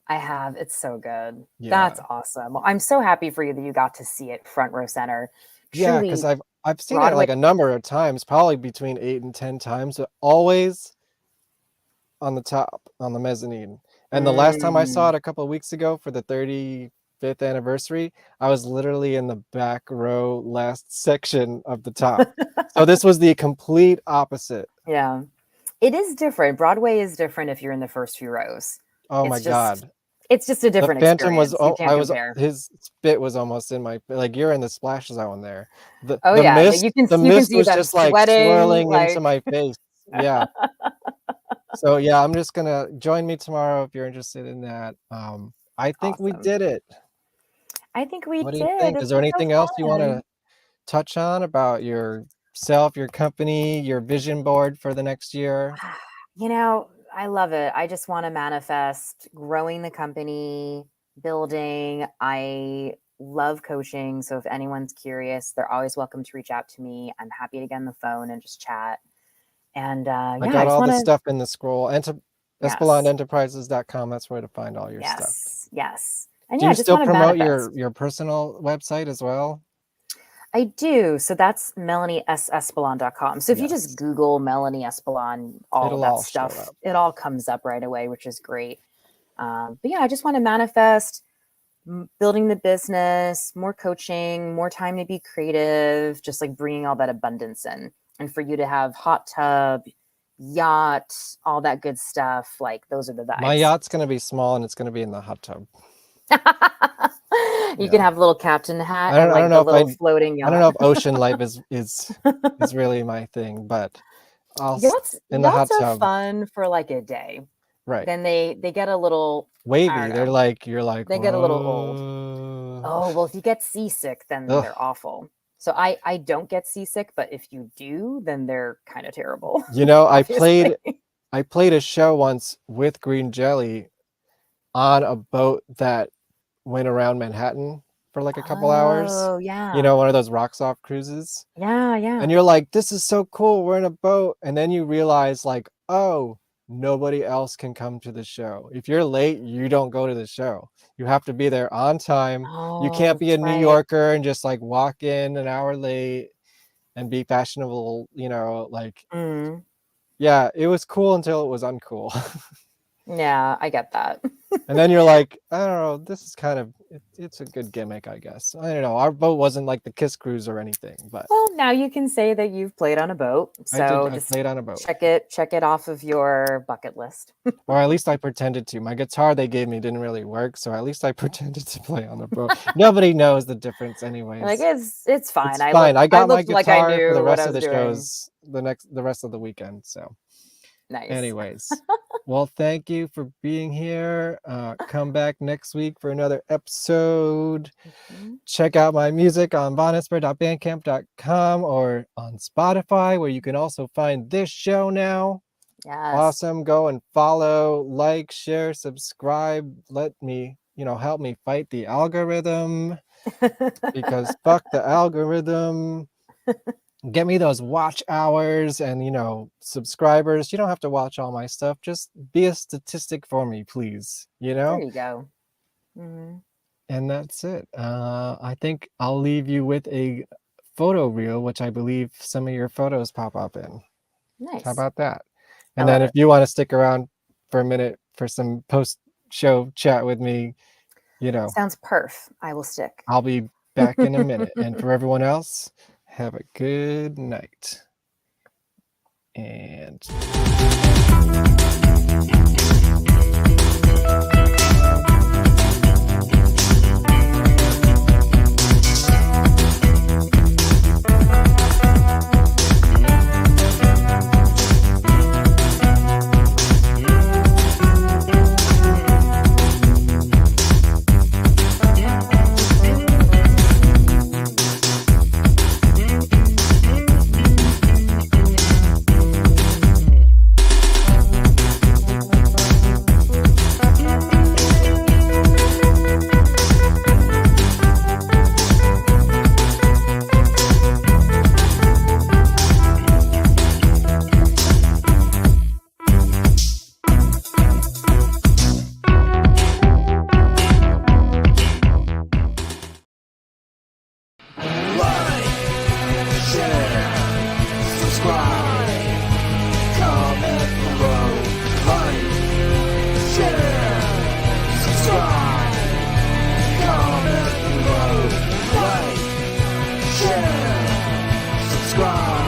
I have. It's so good. Yeah. That's awesome. Well, I'm so happy for you that you got to see it front row center. Yeah, Truly, because I've seen it Broadway. like a number of times, probably between 8 and 10 times, but always on the top, on the mezzanine. And the last time I saw it a couple of weeks ago for the 35th anniversary, I was literally in the back row, last section of the top. So this was the complete opposite. Yeah. It is different. Broadway is different if you're in the first few rows. Oh my God. It's just a different The Phantom experience. was, You can't compare. his spit was almost in my, like you're in the splash zone there. The Yeah. mist, You can the see mist was them just like sweating, swirling into like my face. Yeah. So yeah, I'm just gonna join me tomorrow if you're interested in that. I think we Awesome. did it. I think we What did. do you think? This Is there was so anything else you want fun. to touch on about yourself, your company, your vision board for the next year? You know, I love it. I just want to manifest growing the company, building. I love coaching. So if anyone's curious, they're always welcome to reach out to me. I'm happy to get on the phone and just chat. And I yeah, got just all want the to. stuff in the scroll. Yes. EspelandEnterprises.com. That's where to find all your stuff. Yes. And Do yeah, you I just still want to promote manifest. your personal website as well? I do. So that's MelanieEspeland.com. So if you Yes. just Google Melanie Espeland, all It'll of that all show stuff, up. it all comes up right away, which is great. But yeah, I just want to manifest building the business, more coaching, more time to be creative, just like bringing all that abundance in. And for you to have hot tub, yacht, all that good stuff, like those are the vibes. My yacht's going to be small and it's going to be in the hot tub. You can have a little captain hat I and like don't the know if little floating yacht. I don't know if ocean life is really my thing, but Yachts in the hot are tub. fun for like a day. Right. Then they get a little wavy. They're like, you're like, they get a little old. "Whoa." Oh, well, if you get seasick, then Ugh. they're awful. So I don't get seasick, but if you do, then they're kind of terrible. You know, I obviously. played a show once with Green Jelly on a boat that went around Manhattan for like a couple hours. Oh, yeah. You know, one of those rocks off cruises. Yeah. And you're like, this is so cool. We're in a boat. And then you realize like, oh, nobody else can come to the show. If you're late, you don't go to the show. You have to be there on time. You can't be a New Yorker and just like walk in an hour late and be fashionable, you know, like, yeah, it was cool until it was uncool. Yeah, I get that. And then you're like, I don't know, this is kind of, it's a good gimmick, I guess. I don't know. Our boat wasn't like the Kiss Cruise or anything, but. Well, now you can say that you've played on a boat. So I played on a boat. check it off of your bucket list. Or at least I pretended to. My guitar they gave me didn't really work, so at least I pretended to play on a boat. Nobody knows the difference anyways. Like it's fine. It's fine. I got my guitar like I knew for the what rest I of was the doing. shows, the rest of the weekend, so. Nice. Anyways, well, thank you for being here. Come back next week for another episode. Check out my music on vonesper.bandcamp.com or on Spotify, where you can also find this show now. Yes. Awesome. Go and follow, like, share, subscribe. Let me, help me fight the algorithm because fuck the algorithm. Get me those watch hours and, subscribers. You don't have to watch all my stuff. Just be a statistic for me, please. There you go. Mm-hmm. And that's it. I think I'll leave you with a photo reel, which I believe some of your photos pop up in. Nice. How about that? And then if you want to stick around for a minute for some post-show chat with me, Sounds perf. I will stick. I'll be back in a minute. And for everyone else, have a good night. And share, subscribe, comment below, like, share, subscribe, comment below, like, share, subscribe.